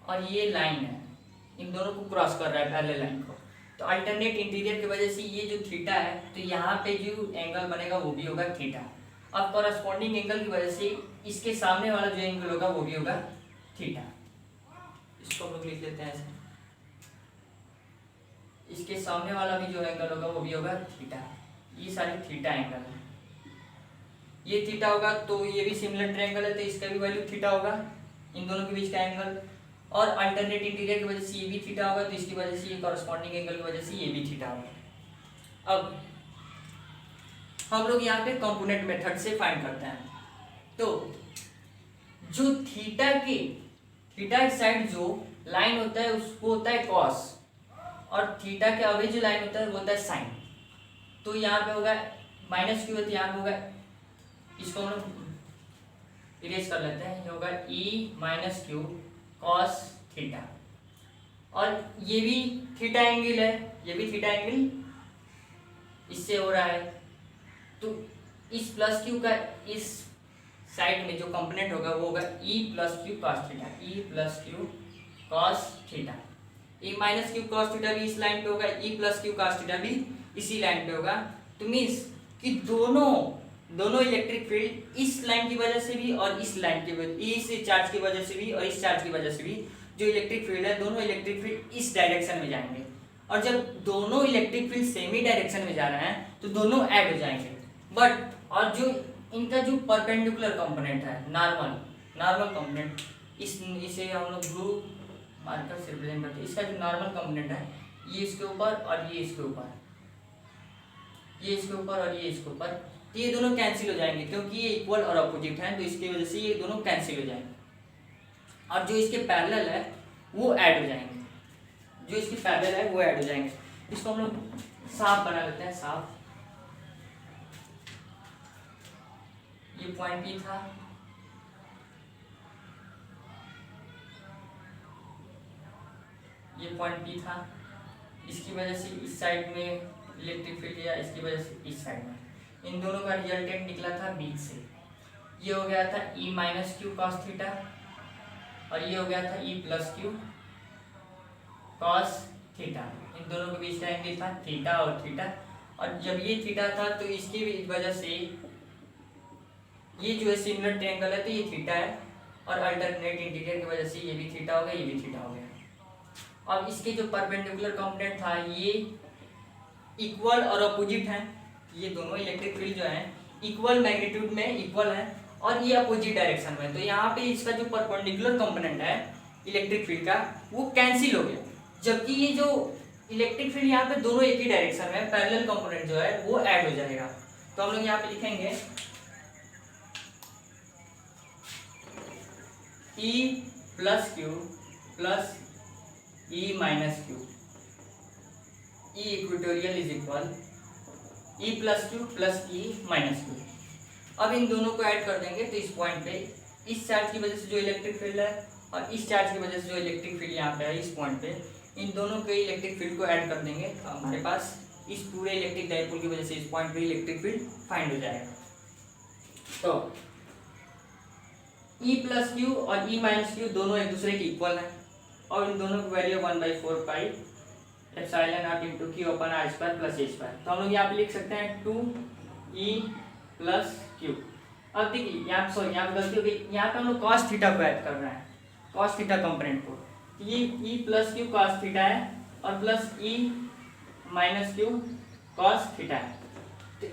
और ये लाइन है, इन दोनों को क्रॉस कर रहा है पैरेलल लाइन को। तो अल्टरनेट इंटीरियर की वजह से ये जो थीटा है तो यहाँ पे जो एंगल बनेगा वो भी होगा थीटा। अब कॉरस्पॉन्डिंग एंगल की वजह से इसके सामने वाला जो एंगल होगा वो भी होगा थीटा। इसको हम लोग लिख लेते हैं ऐसे, इसके सामने वाला भी जो एंगल होगा वो भी होगा थीटा। ये सारी थीटा एंगल है, ये थीटा होगा तो ये भी सिमिलर ट्रायंगल है तो इसका भी वैल्यू थीटा होगा, इन दोनों के बीच का एंगल। और अल्टरनेट इंटीरियर की वजह से ये भी थीटा होगा तो इसकी वजह से ये कॉरस्पॉन्डिंग एंगल की वजह से ये भी थीटा होगा। अब हम लोग यहाँ पे कंपोनेंट मेथड से फाइंड करते हैं। तो जो थीटा साइड जो लाइन होता है उसको होता है कॉस और थीटा के अवे जो लाइन होता है वो होता है साइन। तो यहाँ पे होगा माइनस क्यू, तो यहाँ पे होगा, इसको हम लोग इरेज कर लेते हैं, ये होगा ई माइनस क्यू कॉस थीटा। और ये भी थीटा एंगल है, ये भी थीटा एंगल इससे हो रहा है, तो इस प्लस क्यू का इस साइड में जो कंपोनेंट होगा वो होगा E plus q cos theta, E plus q cos theta. E minus q cos theta भी इस लाइन पे होगा, E plus q cos theta भी इसी लाइन पे होगा। तो मीन्स कि दोनों इलेक्ट्रिक फील्ड इस लाइन की वजह से भी और इस लाइन की वजह, इस चार्ज की वजह से भी और इस चार्ज की वजह से भी जो इलेक्ट्रिक फील्ड है, दोनों इलेक्ट्रिक फील्ड इस डायरेक्शन में जाएंगे। और जब दोनों इलेक्ट्रिक फील्ड सेम ही डायरेक्शन में जा रहे हैं तो दोनों ऐड हो जाएंगे। बट और जो इनका जो परपेंडिकुलर कंपोनेंट है, नॉर्मल कंपोनेंट, इसे हम लोग ब्लू मार्कर से रिप्रेजेंट करते हैं। इसका जो नॉर्मल कंपोनेंट है, ये इसके ऊपर और ये इसके ऊपर, ये इसके ऊपर और ये इसके ऊपर, तो ये दोनों कैंसिल हो जाएंगे क्योंकि ये इक्वल और अपोजिट हैं, तो इसकी वजह से ये दोनों कैंसिल हो जाएंगे। और जो इसके पैरेलल है वो ऐड हो जाएंगे, जो इसके पैरेलल है वो ऐड हो जाएंगे। इसको हम लोग साफ बना लेते हैं, साफ। ये पॉइंट P था, ये पॉइंट P था, इसकी वजह से इस साइड में इलेक्ट्रिक फील्ड या इसकी वजह से इस साइड में, इन दोनों का रिजल्टेंट निकला था बीच से। ये हो गया था E minus q cos theta और ये हो गया था E plus q cos theta. इन दोनों के बीच का एंगल था थीटा और थीटा। और जब ये थीटा था तो इसकी वजह से ये जो है सिमिलर ट्रायंगल है तो ये थीटा है, और अल्टरनेट इंटीरियर की वजह से ये भी थीटा हो गया, ये भी थीटा हो गया। अब इसके जो परपेंडिकुलर कंपोनेंट था ये इक्वल और अपोजिट हैं, ये दोनों इलेक्ट्रिक फील्ड जो है इक्वल मैग्नीट्यूड में इक्वल है और ये अपोजिट डायरेक्शन में। तो यहाँ पे इसका जो परपेंडिकुलर कंपोनेंट है इलेक्ट्रिक फील्ड का वो कैंसिल हो गया, जबकि ये जो इलेक्ट्रिक फील्ड यहाँ पे दोनों एक ही डायरेक्शन में, पैरेलल कंपोनेंट जो है वो ऐड हो जाएगा। तो हम लोग यहाँ पे लिखेंगे E plus q plus E minus q, E equatorial is equal E plus q plus E minus Q. अब इन दोनों को ऐड कर देंगे तो इस पॉइंट पे इस चार्ज की वजह से जो इलेक्ट्रिक फील्ड है और इस चार्ज की वजह से जो इलेक्ट्रिक फील्ड यहाँ पे है इस पॉइंट पे, इन दोनों के इलेक्ट्रिक फील्ड को ऐड कर देंगे तो हमारे पास इस पूरे इलेक्ट्रिक डाइपोल की वजह से इस पॉइंट पे इलेक्ट्रिक फील्ड फाइंड हो जाएगा। तो E प्लस क्यू और E माइनस क्यू दोनों एक दूसरे के इक्वल हैं और इन दोनों की value 1/4 pi epsilon naught into q upon r square plus a square. तो हम लोग यहाँ पे लिख सकते हैं 2E प्लस क्यू। अब देखिए यहाँ पे गलती हो गई, यहाँ पे हम लोग cos थीटा को ऐड कर रहे हैं, cos थीटा कंपोनेंट को। ये E plus Q cos theta है और plus E minus Q cos theta है। तो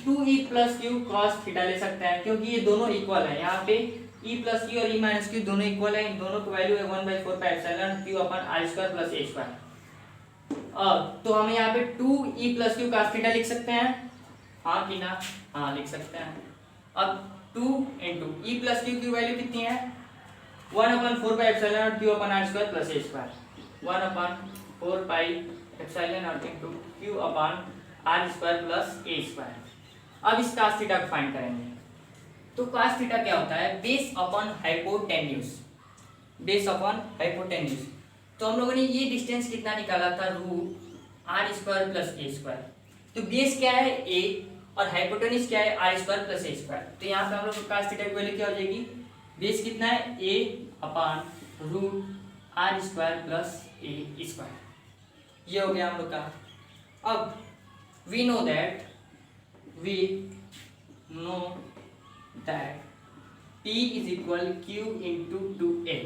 2E plus Q cos theta ले सकते हैं क्योंकि ये दोनों इक्वल है। यहाँ पे E प्लस क्यू और E माइनस क्यू दोनों इक्वल है, इन दोनों की वैल्यू है 1/4 pi epsilon q upon r square plus a square. अब तो हम यहाँ पे 2E plus Q cos theta लिख सकते हैं, हाँ कि ना? हाँ लिख सकते हैं। अब 2 इंटू E प्लस क्यू की वैल्यू कितनी है 1/4 pi epsilon q upon r square plus a square, 1/4 pi epsilon naught into q upon r square plus a square. अब इस cos थीटा को फाइंड करेंगे। तो cos थीटा क्या होता है? Base upon hypotenuse, base upon hypotenuse. तो हम लोगों ने ये डिस्टेंस कितना निकाला था root r square plus a square. तो बेस क्या है a और हाइपोटेन्यूज क्या है r square plus a square. तो यहाँ पे हम लोग cos थीटा की वैल्यू क्या हो जाएगी? बेस कितना है a upon root r square plus a square. ये हो गया हम लोग का। अब we know that P is equal Q into 2A।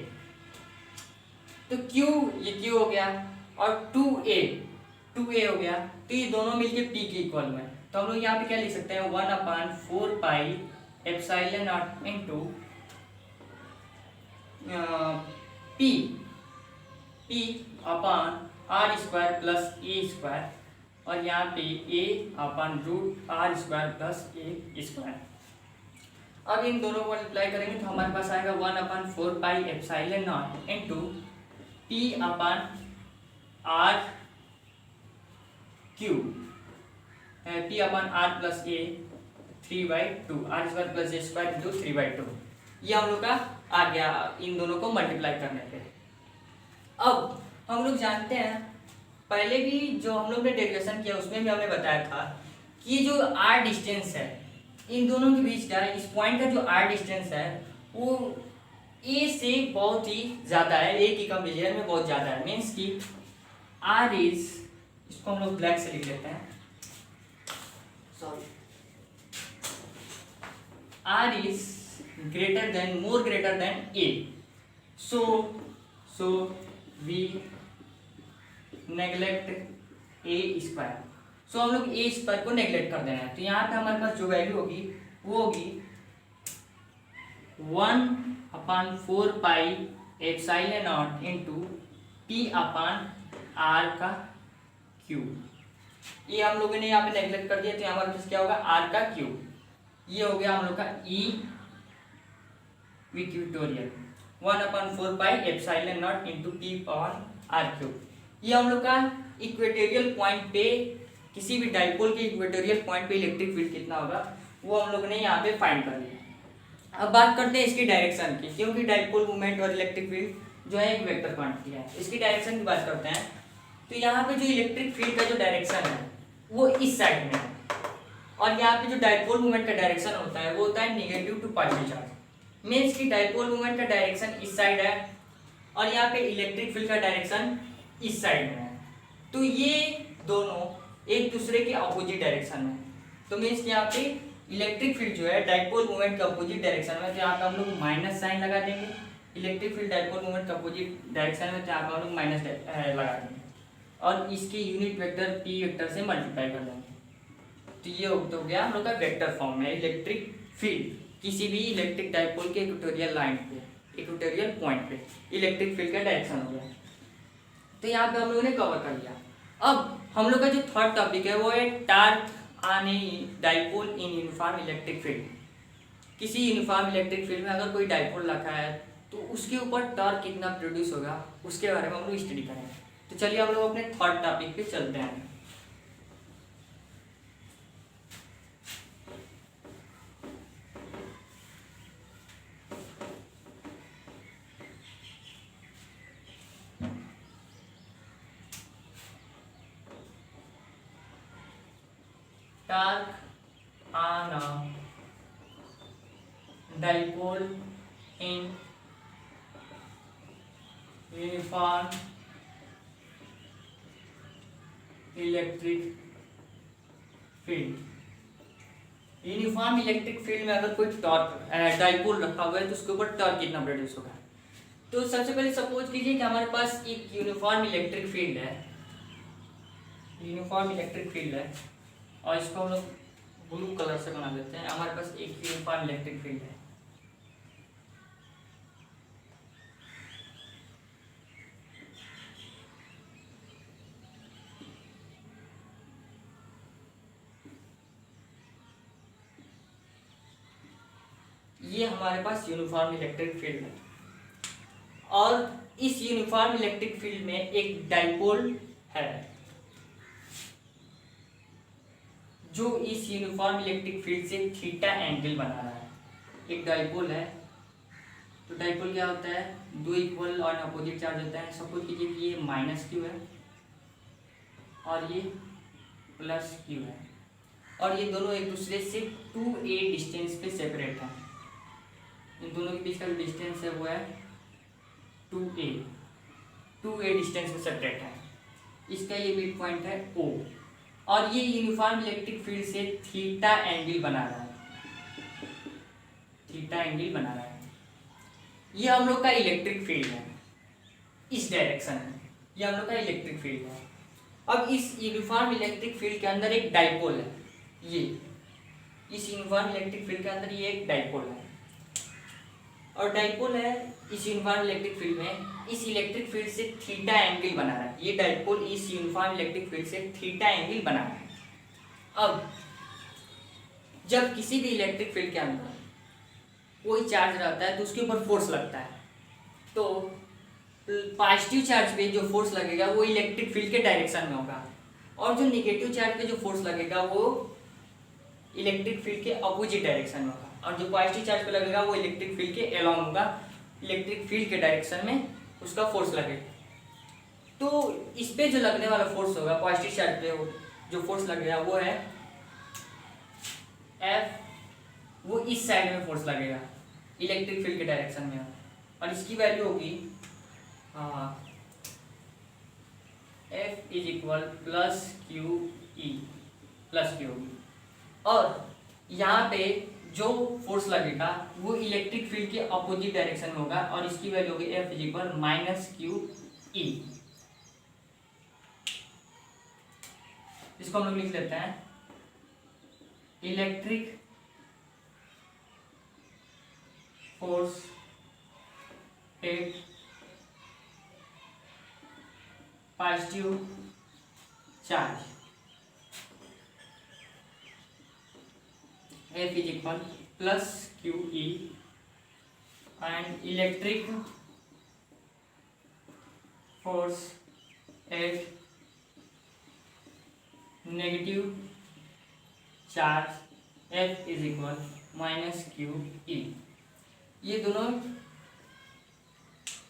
तो Q ये Q हो गया और 2A हो गया, तो ये दोनों मिलके P के इक्वल में। तो हम लोग यहाँ पे क्या लिख सकते हैं 1/4 pi epsilon naught into P upon r square plus a square और यहाँ पे a upon root r square plus a square. अब इन दोनों को मल्टीप्लाई करेंगे तो हमारे पास आएगा 1/4 pi epsilon naught into P upon r cube, P upon r plus a 3/2, r square plus a square into 3/2। ये हम लोग का आ गया इन दोनों को मल्टीप्लाई करने पे। अब हम लोग जानते हैं, पहले भी जो हम लोग ने डेरिवेशन किया उसमें भी हमने बताया था कि जो आर डिस्टेंस है इन दोनों के बीच का, इस पॉइंट का जो आर डिस्टेंस है वो ए से बहुत ही ज़्यादा है, ए की कंपेरिजन में बहुत ज़्यादा है। मीन्स कि आर इज, इसको हम लोग ब्लैक से लिख लेते हैं, sorry, r is greater than, more greater than a, so we neglect a square. So हम लोग ए स्क्वायर को नेग्लेक्ट कर देना है। तो यहाँ पे हमारे पास जो वैल्यू होगी वो होगी 1/4 pi epsilon naught into p upon r का क्यूब। ये हम लोगों ने यहाँ पे नेग्लेक्ट कर दिया, तो हमारे पास क्या होगा, आर का क्यूब। ये हो गया हम लोग का E equatorial 1/4 pi epsilon naught into p upon r cube. ये हम लोग का इक्वेटोरियल पॉइंट पे, किसी भी डाइपोल के इक्वेटोरियल पॉइंट पे इलेक्ट्रिक फील्ड कितना होगा वो हम लोग ने यहाँ पे फाइंड कर लिया। अब बात करते हैं इसकी डायरेक्शन की, क्योंकि डाइपोल मूवमेंट और इलेक्ट्रिक फील्ड जो है एक वेक्टर क्वांटिटी है। इसकी डायरेक्शन की बात करते हैं, तो यहाँ पे जो इलेक्ट्रिक फील्ड का जो डायरेक्शन है वो इस साइड में है, और यहाँ पे जो डाइपोल मूवमेंट का डायरेक्शन होता है वो होता है negative to positive charge. Means की डाइपोल मूवमेंट का डायरेक्शन इस साइड है और यहाँ पे इलेक्ट्रिक फील्ड का डायरेक्शन इस साइड में है। तो ये दोनों एक दूसरे के अपोजिट डायरेक्शन में, तो मीन्स यहाँ पे इलेक्ट्रिक फील्ड जो है डाइपोल मूवमेंट के अपोजिट डायरेक्शन में, तो यहाँ पे हम लोग माइनस साइन लगा देंगे। इलेक्ट्रिक फील्ड डाइपोल मूवमेंट के अपोजिट डायरेक्शन में, तो यहाँ पे हम लोग माइनस लगा देंगे और इसके यूनिट वेक्टर पी वेक्टर से मल्टीप्लाई कर देंगे। तो ये हो गया हम लोग का वेक्टर फॉर्म में इलेक्ट्रिक फील्ड किसी भी इलेक्ट्रिक डाइपोल के इक्वेटोरियल लाइन पे, इक्वेटोरियल पॉइंट पे इलेक्ट्रिक फील्ड का डायरेक्शन हो गया। तो यहाँ पे हम लोगों ने कवर कर लिया। अब हम लोग का जो थर्ड टॉपिक है वो है torque on a dipole in uniform electric field. किसी यूनिफॉर्म इलेक्ट्रिक फील्ड में अगर कोई डाइपोल रखा है तो उसके ऊपर टॉर्क कितना प्रोड्यूस होगा उसके बारे में हम लोग स्टडी करेंगे। तो चलिए हम लोग अपने थर्ड टॉपिक पे चलते हैं। Torque on a dipole in uniform electric field. Uniform electric field में अगर कोई टॉर्क डाइपोल रखा हुआ है तो उसके ऊपर टॉर्क कितना प्रोड्यूस होगा। तो सबसे पहले सपोज कीजिए कि हमारे पास एक यूनिफॉर्म इलेक्ट्रिक फील्ड है, यूनिफॉर्म इलेक्ट्रिक फील्ड है और इसको हम लोग ब्लू कलर से बना देते हैं। हमारे पास एक यूनिफॉर्म इलेक्ट्रिक फील्ड है। ये हमारे पास यूनिफॉर्म इलेक्ट्रिक फील्ड है और इस यूनिफॉर्म इलेक्ट्रिक फील्ड में एक डाइपोल है जो इस यूनिफॉर्म इलेक्ट्रिक फील्ड से थीटा एंगल बना रहा है। एक डाइपोल है, तो डाइपोल क्या होता है, दो इक्वल और अपोजिट चार्ज होता है। सपोज कीजिए कि ये माइनस क्यू है और ये प्लस क्यू है और ये दोनों एक दूसरे से 2a डिस्टेंस पे सेपरेट है। इन दोनों के बीच का जो डिस्टेंस है वो है 2a डिस्टेंस पे सेपरेट है। इसका ये मिड पॉइंट है O और ये यूनिफॉर्म इलेक्ट्रिक फील्ड से थीटा एंगल बना रहा है, थीटा एंगल बना रहा है। ये हम लोग का इलेक्ट्रिक फील्ड है, इस डायरेक्शन में ये हम लोग का इलेक्ट्रिक फील्ड है। अब इस यूनिफॉर्म इलेक्ट्रिक फील्ड के अंदर एक डाइपोल है, ये इस यूनिफॉर्म इलेक्ट्रिक फील्ड के अंदर ये एक डाइपोल है और डाइपोल है इस यूनिफॉर्म इलेक्ट्रिक फील्ड में इस इलेक्ट्रिक फील्ड से थीटा एंगल बना रहा है। ये डाइपोल इस यूनिफॉर्म इलेक्ट्रिक फील्ड से थीटा एंगल बना रहा है। अब जब किसी भी इलेक्ट्रिक फील्ड के अंदर कोई चार्ज रहता है तो उसके ऊपर फोर्स लगता है, तो पॉजिटिव चार्ज पे जो फोर्स लगेगा वो इलेक्ट्रिक फील्ड के डायरेक्शन में होगा और जो नेगेटिव चार्ज पे जो फोर्स लगेगा वो इलेक्ट्रिक फील्ड के अपोजिट डायरेक्शन में होगा और जो पॉजिटिव चार्ज पे लगेगा वो इलेक्ट्रिक फील्ड के अलोंग होगा, इलेक्ट्रिक फील्ड के डायरेक्शन में उसका फोर्स लगेगा। तो इस पे जो लगने वाला फोर्स होगा, पॉजिटिव चार्ज पे जो फोर्स लगेगा वो है एफ वो इस साइड में फोर्स लगेगा इलेक्ट्रिक फील्ड के डायरेक्शन में, और इसकी वैल्यू होगी F is equal plus Q E, plus Q होगी। और यहाँ पे जो फोर्स लगेगा वो इलेक्ट्रिक फील्ड के अपोजिट डायरेक्शन में होगा, और इसकी वैल्यू होगी F is equal minus Q E. इसको हम लोग लिख लेते हैं electric force at positive charge F is equal plus QE and electric force at negative charge F is equal minus QE। ये दोनों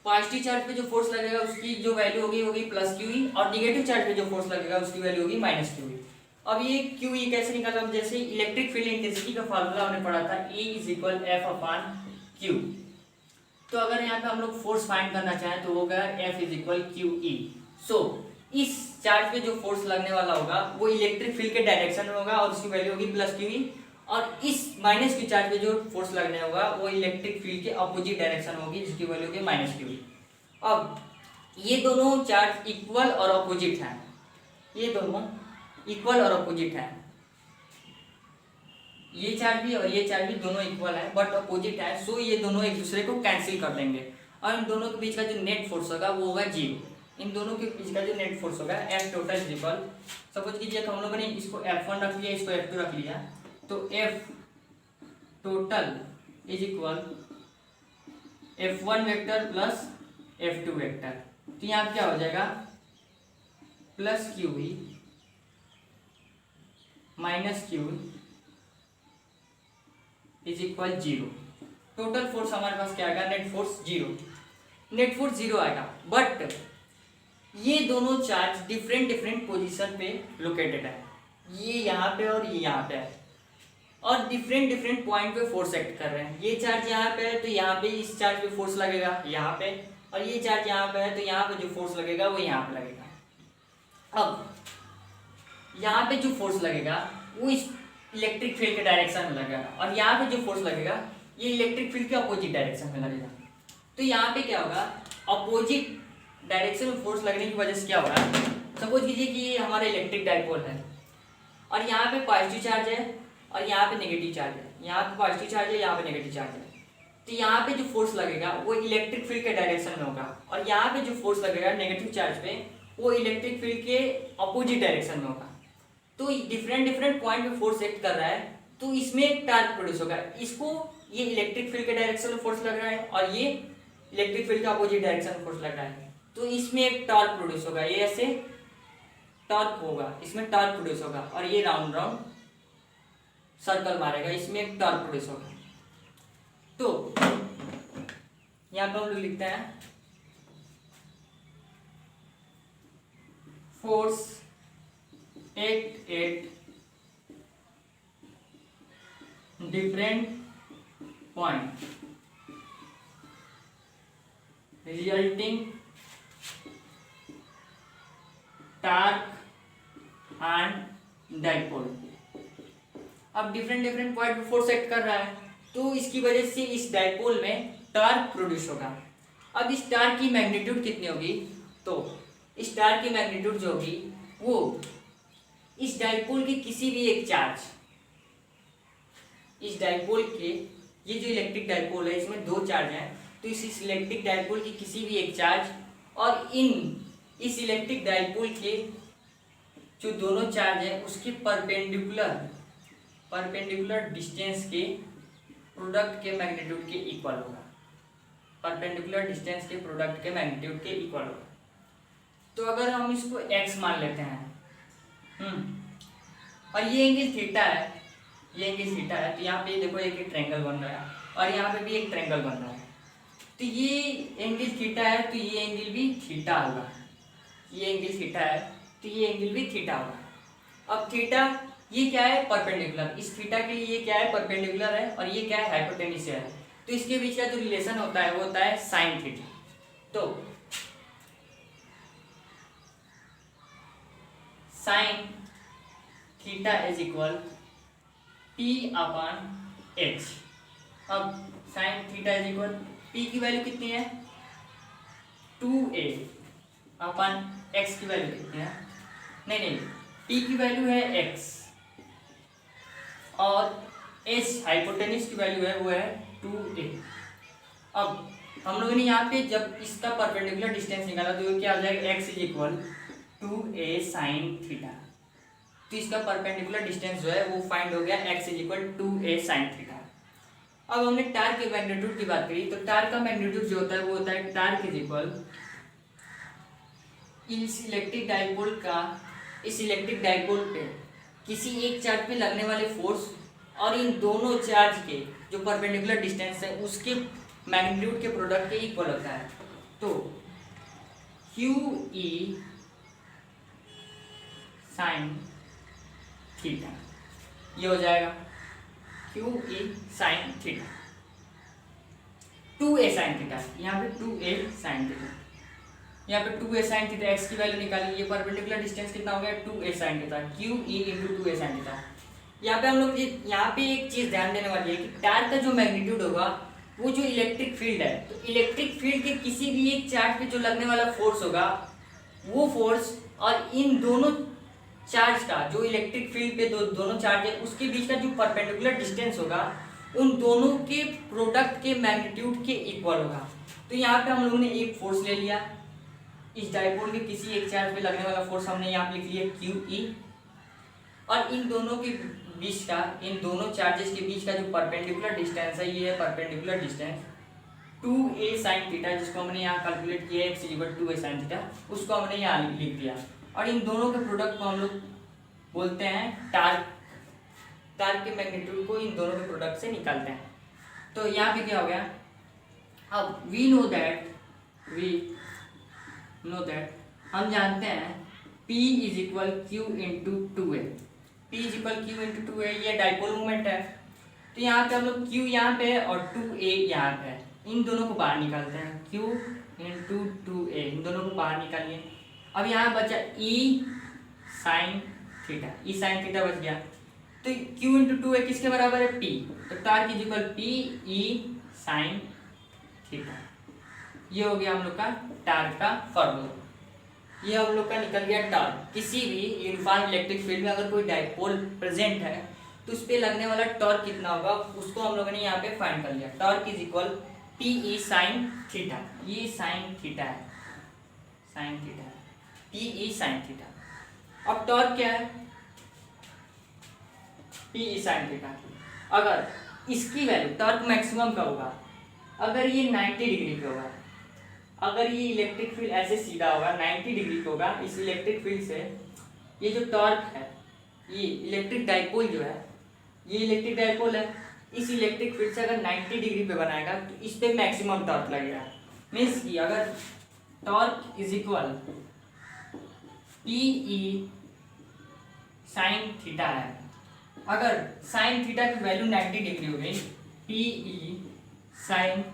पॉजिटिव चार्ज पे जो फोर्स लगेगा उसकी जो वैल्यू होगी प्लस क्यू, और निगेटिव चार्ज पे जो फोर्स लगेगा उसकी वैल्यू होगी माइनस क्यू। अब ये क्यू ई कैसे निकाला, हम जैसे इलेक्ट्रिक फील्ड इंटेंसिटी का फार्मूला हमने पढ़ा था E is equal F upon Q. तो अगर यहाँ पे हम लोग फोर्स फाइंड करना चाहें तो होगा F is equal q E. So इस चार्ज पे जो फोर्स लगने वाला होगा वो इलेक्ट्रिक फील्ड के डायरेक्शन में होगा और उसकी वैल्यू होगी प्लस क्यू ई, और इस माइनस क्यू चार्ज पे जो फोर्स लगने होगा वो इलेक्ट्रिक फील्ड के अपोजिट डायरेक्शन में होगी जिसकी वैल्यू होगी माइनस क्यू। अब ये दोनों चार्ज इक्वल और अपोजिट हैं, ये दोनों इक्वल और अपोजिट है, ये चार्ज भी और ये चार्ज भी दोनों इक्वल है बट अपोजिट है। सो ये दोनों एक दूसरे को कैंसिल कर देंगे और इन दोनों के बीच का जो नेट फोर्स होगा वो होगा जीरो। इन दोनों के बीच का जो नेट फोर्स होगा F total is equal, suppose कीजिए हम लोगों ने इसको F1 रख लिया, इसको F2 रख लिया, तो F total is equal F1 vector plus F2 vector. तो यहाँ क्या हो जाएगा plus Q E minus q is equal zero. Total force हमारे पास क्या आएगा, net force zero, net force zero आएगा। बट ये दोनों चार्ज डिफरेंट डिफरेंट पोजीशन पे लोकेटेड है, ये यहाँ पे और ये यहाँ पे है, और डिफरेंट डिफरेंट पॉइंट पे फोर्स एक्ट कर रहे हैं। ये चार्ज यहाँ पे है तो यहाँ पे इस चार्ज पे फोर्स लगेगा यहाँ पे, और ये चार्ज यहाँ पे है तो यहाँ पे जो फोर्स लगेगा वो यहाँ पे लगेगा। अब यहाँ पे जो फोर्स लगेगा वो इस इलेक्ट्रिक फील्ड के डायरेक्शन में लगेगा, और यहाँ पे जो फोर्स लगेगा ये इलेक्ट्रिक फील्ड के अपोजिट डायरेक्शन में लगेगा। तो यहाँ पे क्या होगा, अपोजिट डायरेक्शन में फोर्स लगने की वजह से क्या होगा, सपोज कीजिए कि ये हमारा इलेक्ट्रिक डाइपोल है और यहाँ पे पॉजिटिव चार्ज है और यहाँ पे नेगेटिव चार्ज है, यहाँ पे पॉजिटिव चार्ज है, यहाँ पे नेगेटिव चार्ज है। तो यहाँ पे जो फोर्स लगेगा वो इलेक्ट्रिक फील्ड के डायरेक्शन में होगा, और यहाँ पे जो फोर्स लगेगा नेगेटिव चार्ज पे वो इलेक्ट्रिक फील्ड के अपोजिट डायरेक्शन में होगा। तो डिफरेंट डिफरेंट पॉइंट पे फोर्स एक्ट कर रहा है तो इसमें एक टार्क प्रोड्यूस होगा। इसको ये इलेक्ट्रिक फील्ड के डायरेक्शन में फोर्स लग रहा है और ये इलेक्ट्रिक फील्ड के अपोजिट डायरेक्शन में फोर्स लग रहा है, तो इसमें एक टॉर्क प्रोड्यूस होगा, ये ऐसे टॉर्क होगा, इसमें टॉर्क प्रोड्यूस होगा, और ये राउंड राउंड सर्कल मारेगा, इसमें एक टॉर्क प्रोड्यूस होगा। तो यहाँ पर हम लोग लिखते हैं force at different point resulting torque and dipole. अब डिफरेंट डिफरेंट पॉइंट पे फोर्स एक्ट कर रहा है तो इसकी वजह से इस डाइपोल में टार्क प्रोड्यूस होगा। अब इस टार्क की मैग्नीट्यूड कितनी होगी, तो इस टार्क की मैग्नीट्यूड जो होगी वो इस डाइपोल के किसी भी एक चार्ज, इस डाइपोल के, ये जो इलेक्ट्रिक डाइपोल है इसमें दो चार्ज हैं, तो इस इलेक्ट्रिक डाइपोल की किसी भी एक चार्ज और इस इलेक्ट्रिक डाइपोल के जो दोनों चार्ज हैं उसके परपेंडिकुलर डिस्टेंस के प्रोडक्ट के मैग्नीट्यूड के इक्वल होगा, परपेंडिकुलर डिस्टेंस के प्रोडक्ट के मैग्नीट्यूड के इक्वल होगा। तो अगर हम इसको x मान लेते हैं और ये एंगल थीटा है, ये एंगल थीटा है, तो यहाँ पे देखो एक ट्रायंगल बन रहा है और यहाँ पे भी एक ट्रायंगल बन रहा है, तो ये एंगल थीटा है तो ये एंगल भी थीटा होगा, ये एंगल थीटा है तो ये एंगल भी थीटा होगा। अब थीटा ये क्या है, परपेंडिकुलर, इस थीटा के लिए ये क्या है, परपेंडिकुलर है, और ये क्या है, हाइपोटेन्यूज है। तो इसके बीच का जो रिलेशन होता है वो होता है साइन थीटा। तो sine theta is equal p upon h. अब sine theta is equal, p की वैल्यू कितनी है, 2a अपन x की वैल्यू कितनी है, नहीं p की वैल्यू है x और h हाइपोटेन्यूज की वैल्यू है वो है 2a। अब हम लोगों ने यहाँ पे जब इसका परपेंडिकुलर डिस्टेंस निकाला तो ये क्या हो जाएगा, x is equal 2a sign theta. तो इसका परपेंडिकुलर डिस्टेंस जो है वो फाइंड हो गया, x is equal 2a sine theta. अब हमने टार्क के मैग्नीट्यूड की बात करी, तो टार्क का मैग्नीट्यूड जो होता है वो होता है टार्क इज इक्वल इस इलेक्ट्रिक डाइपोल का, इस इलेक्ट्रिक डाइपोल पे किसी एक चार्ज पे लगने वाले फोर्स और इन दोनों चार्ज के जो परपेंडिकुलर डिस्टेंस है उसके मैग्नीट्यूड के प्रोडक्ट के इक्वल होता है। तो क्यू ई साइन थीटा ये हो जाएगा Q E sine theta, 2a sine theta, यहाँ पे 2a साइन थीटा, यहाँ पे 2a साइन थीटा, x की वैल्यू निकाली, ये परपेंडिकुलर डिस्टेंस कितना हो गया, 2a sine theta, Q E into 2a sine theta. यहाँ पे हम लोग यहाँ पे एक चीज़ ध्यान देने वाली है कि टार्क का जो मैग्नीट्यूड होगा वो जो इलेक्ट्रिक फील्ड है, तो इलेक्ट्रिक फील्ड के किसी भी एक चार्ज पे जो लगने वाला फोर्स होगा वो फोर्स और इन दोनों चार्ज का जो इलेक्ट्रिक फील्ड पे दोनों चार्ज है उसके बीच का जो परपेंडिकुलर डिस्टेंस होगा उन दोनों के प्रोडक्ट के मैग्नीट्यूड के इक्वल होगा। तो यहाँ पे हम लोगों ने एक फोर्स ले लिया, इस डाइपोल के किसी एक चार्ज पे लगने वाला फोर्स हमने यहाँ पे लिख लिया क्यू ई, और इन दोनों के बीच का, इन दोनों चार्जेस के बीच का जो परपेंडिकुलर डिस्टेंस है ये है perpendicular distance 2a sine theta, जिसको हमने यहाँ कैलकुलेट किया x equal 2a sine theta, उसको हमने यहाँ लिख दिया, और इन दोनों के प्रोडक्ट को हम लोग बोलते हैं टार्क। टार्क के मैग्नीट्यूड को इन दोनों के प्रोडक्ट से निकालते हैं। तो यहाँ पे क्या हो गया, अब वी नो दैट हम जानते हैं P is equal Q into 2a, P is equal Q into 2a, ये डाइपोल मोमेंट है। तो यहाँ पे हम लोग Q यहाँ पे है और 2a यहाँ पे है, इन दोनों को बाहर निकालते हैं, Q इंटू 2a, इन दोनों को बाहर निकालिए। अब यहाँ बचा E sine theta, E sine theta बच गया। तो Q इंटू 2a किसके बराबर है, P, तो torque is equal P E sine theta. ये हो गया हम लोग का टार्क का फॉर्मूला, ये हम लोग का निकल गया टार्क। किसी भी यूनिफॉर्म इलेक्ट्रिक फील्ड में अगर कोई डाइपोल प्रेजेंट है तो उस पर लगने वाला टॉर्क कितना होगा उसको हम लोगों ने यहाँ पे फाइंड कर लिया। Torque is equal P E sine theta, ये साइन थीटा है, साइन थीटा है, पी ई साइन थीटा। अब टॉर्क क्या है, पी ई साइन थीटा। अगर इसकी वैल्यू टॉर्क मैक्सिमम का होगा अगर ये 90 डिग्री पे होगा, अगर ये इलेक्ट्रिक फील्ड ऐसे सीधा होगा 90 डिग्री पे होगा, इस इलेक्ट्रिक फील्ड से ये जो टॉर्क है, ये इलेक्ट्रिक डाइपोल जो है, ये इलेक्ट्रिक डाइपोल है, इस इलेक्ट्रिक फील्ड से अगर 90 डिग्री पे बनाएगा तो इस पे मैक्सिमम टॉर्क लगेगा। मीन्स कि अगर torque is equal P E sine theta है, अगर साइन थीटा की वैल्यू 90 डिग्री हो गई, पी ई साइन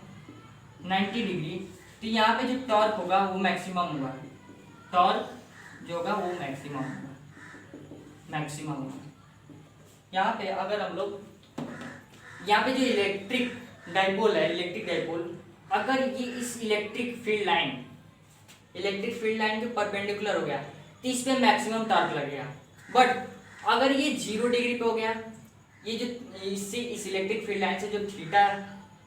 90 डिग्री, तो यहाँ पे जो टॉर्क होगा वो मैक्सिमम होगा, टॉर्क जो होगा वो मैक्सिमम होगा। यहाँ पे अगर हम लोग यहाँ पे जो इलेक्ट्रिक डाइपोल है, इलेक्ट्रिक डाइपोल, अगर ये इस इलेक्ट्रिक फील्ड लाइन के परपेंडिकुलर हो गया तो इस पे मैक्सिमम टॉर्क लगेगा। बट अगर ये 0 डिग्री पे हो गया, ये जो इससे इस इलेक्ट्रिक फील्ड लाइन से जो थीटा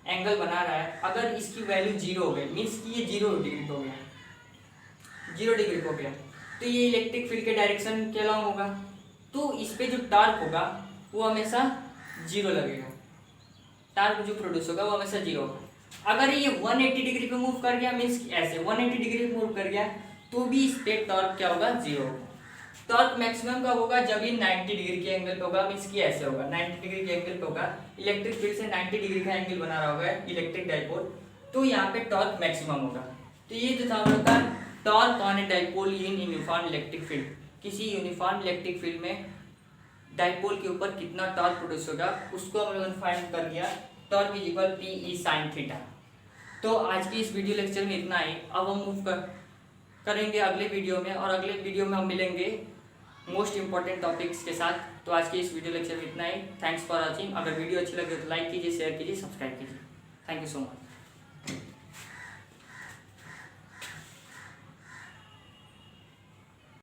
एंगल बना रहा है, अगर इसकी वैल्यू 0 हो गई, मीन्स कि ये 0 डिग्री पे हो गया, 0 डिग्री पे हो गया, तो ये इलेक्ट्रिक फील्ड के डायरेक्शन के अलॉन्ग होगा, तो इस पे जो टॉर्क होगा वो हमेशा 0 लगेगा, टॉर्क जो प्रोड्यूस होगा वो हमेशा 0 होगा। अगर ये 180 डिग्री पे मूव कर गया, मीन्स ऐसे 180 डिग्री पे मूव कर गया, तो भी इस पे टॉर्क क्या होगा, 0 होगा। टॉर्क मैक्सिमम कब होगा, जब ये 90 डिग्री के एंगल पे होगा, मीन्स कि ऐसे होगा, 90 डिग्री के एंगल पे होगा, इलेक्ट्रिक फील्ड से 90 डिग्री का एंगल बना रहा होगा इलेक्ट्रिक डाइपोल, तो यहाँ पे टॉर्क मैक्सिमम होगा। तो ये जो था हम लोग का torque on a dipole in uniform electric field, किसी यूनिफॉर्म इलेक्ट्रिक फील्ड में डाइपोल के ऊपर कितना टॉर्क प्रोड्यूस होगा उसको हम लोगों ने फाइंड कर लिया। Torque is equal PE sin theta. तो आज की इस वीडियो लेक्चर में इतना ही। अब हम मूव करेंगे अगले वीडियो में, और अगले वीडियो में हम मिलेंगे मोस्ट इंपॉर्टेंट टॉपिक्स के साथ। तो आज की इस वीडियो लेक्चर में इतना ही। Thanks for watching. अगर वीडियो अच्छी लगे तो लाइक कीजिए, शेयर कीजिए, सब्सक्राइब कीजिए। Thank you so much.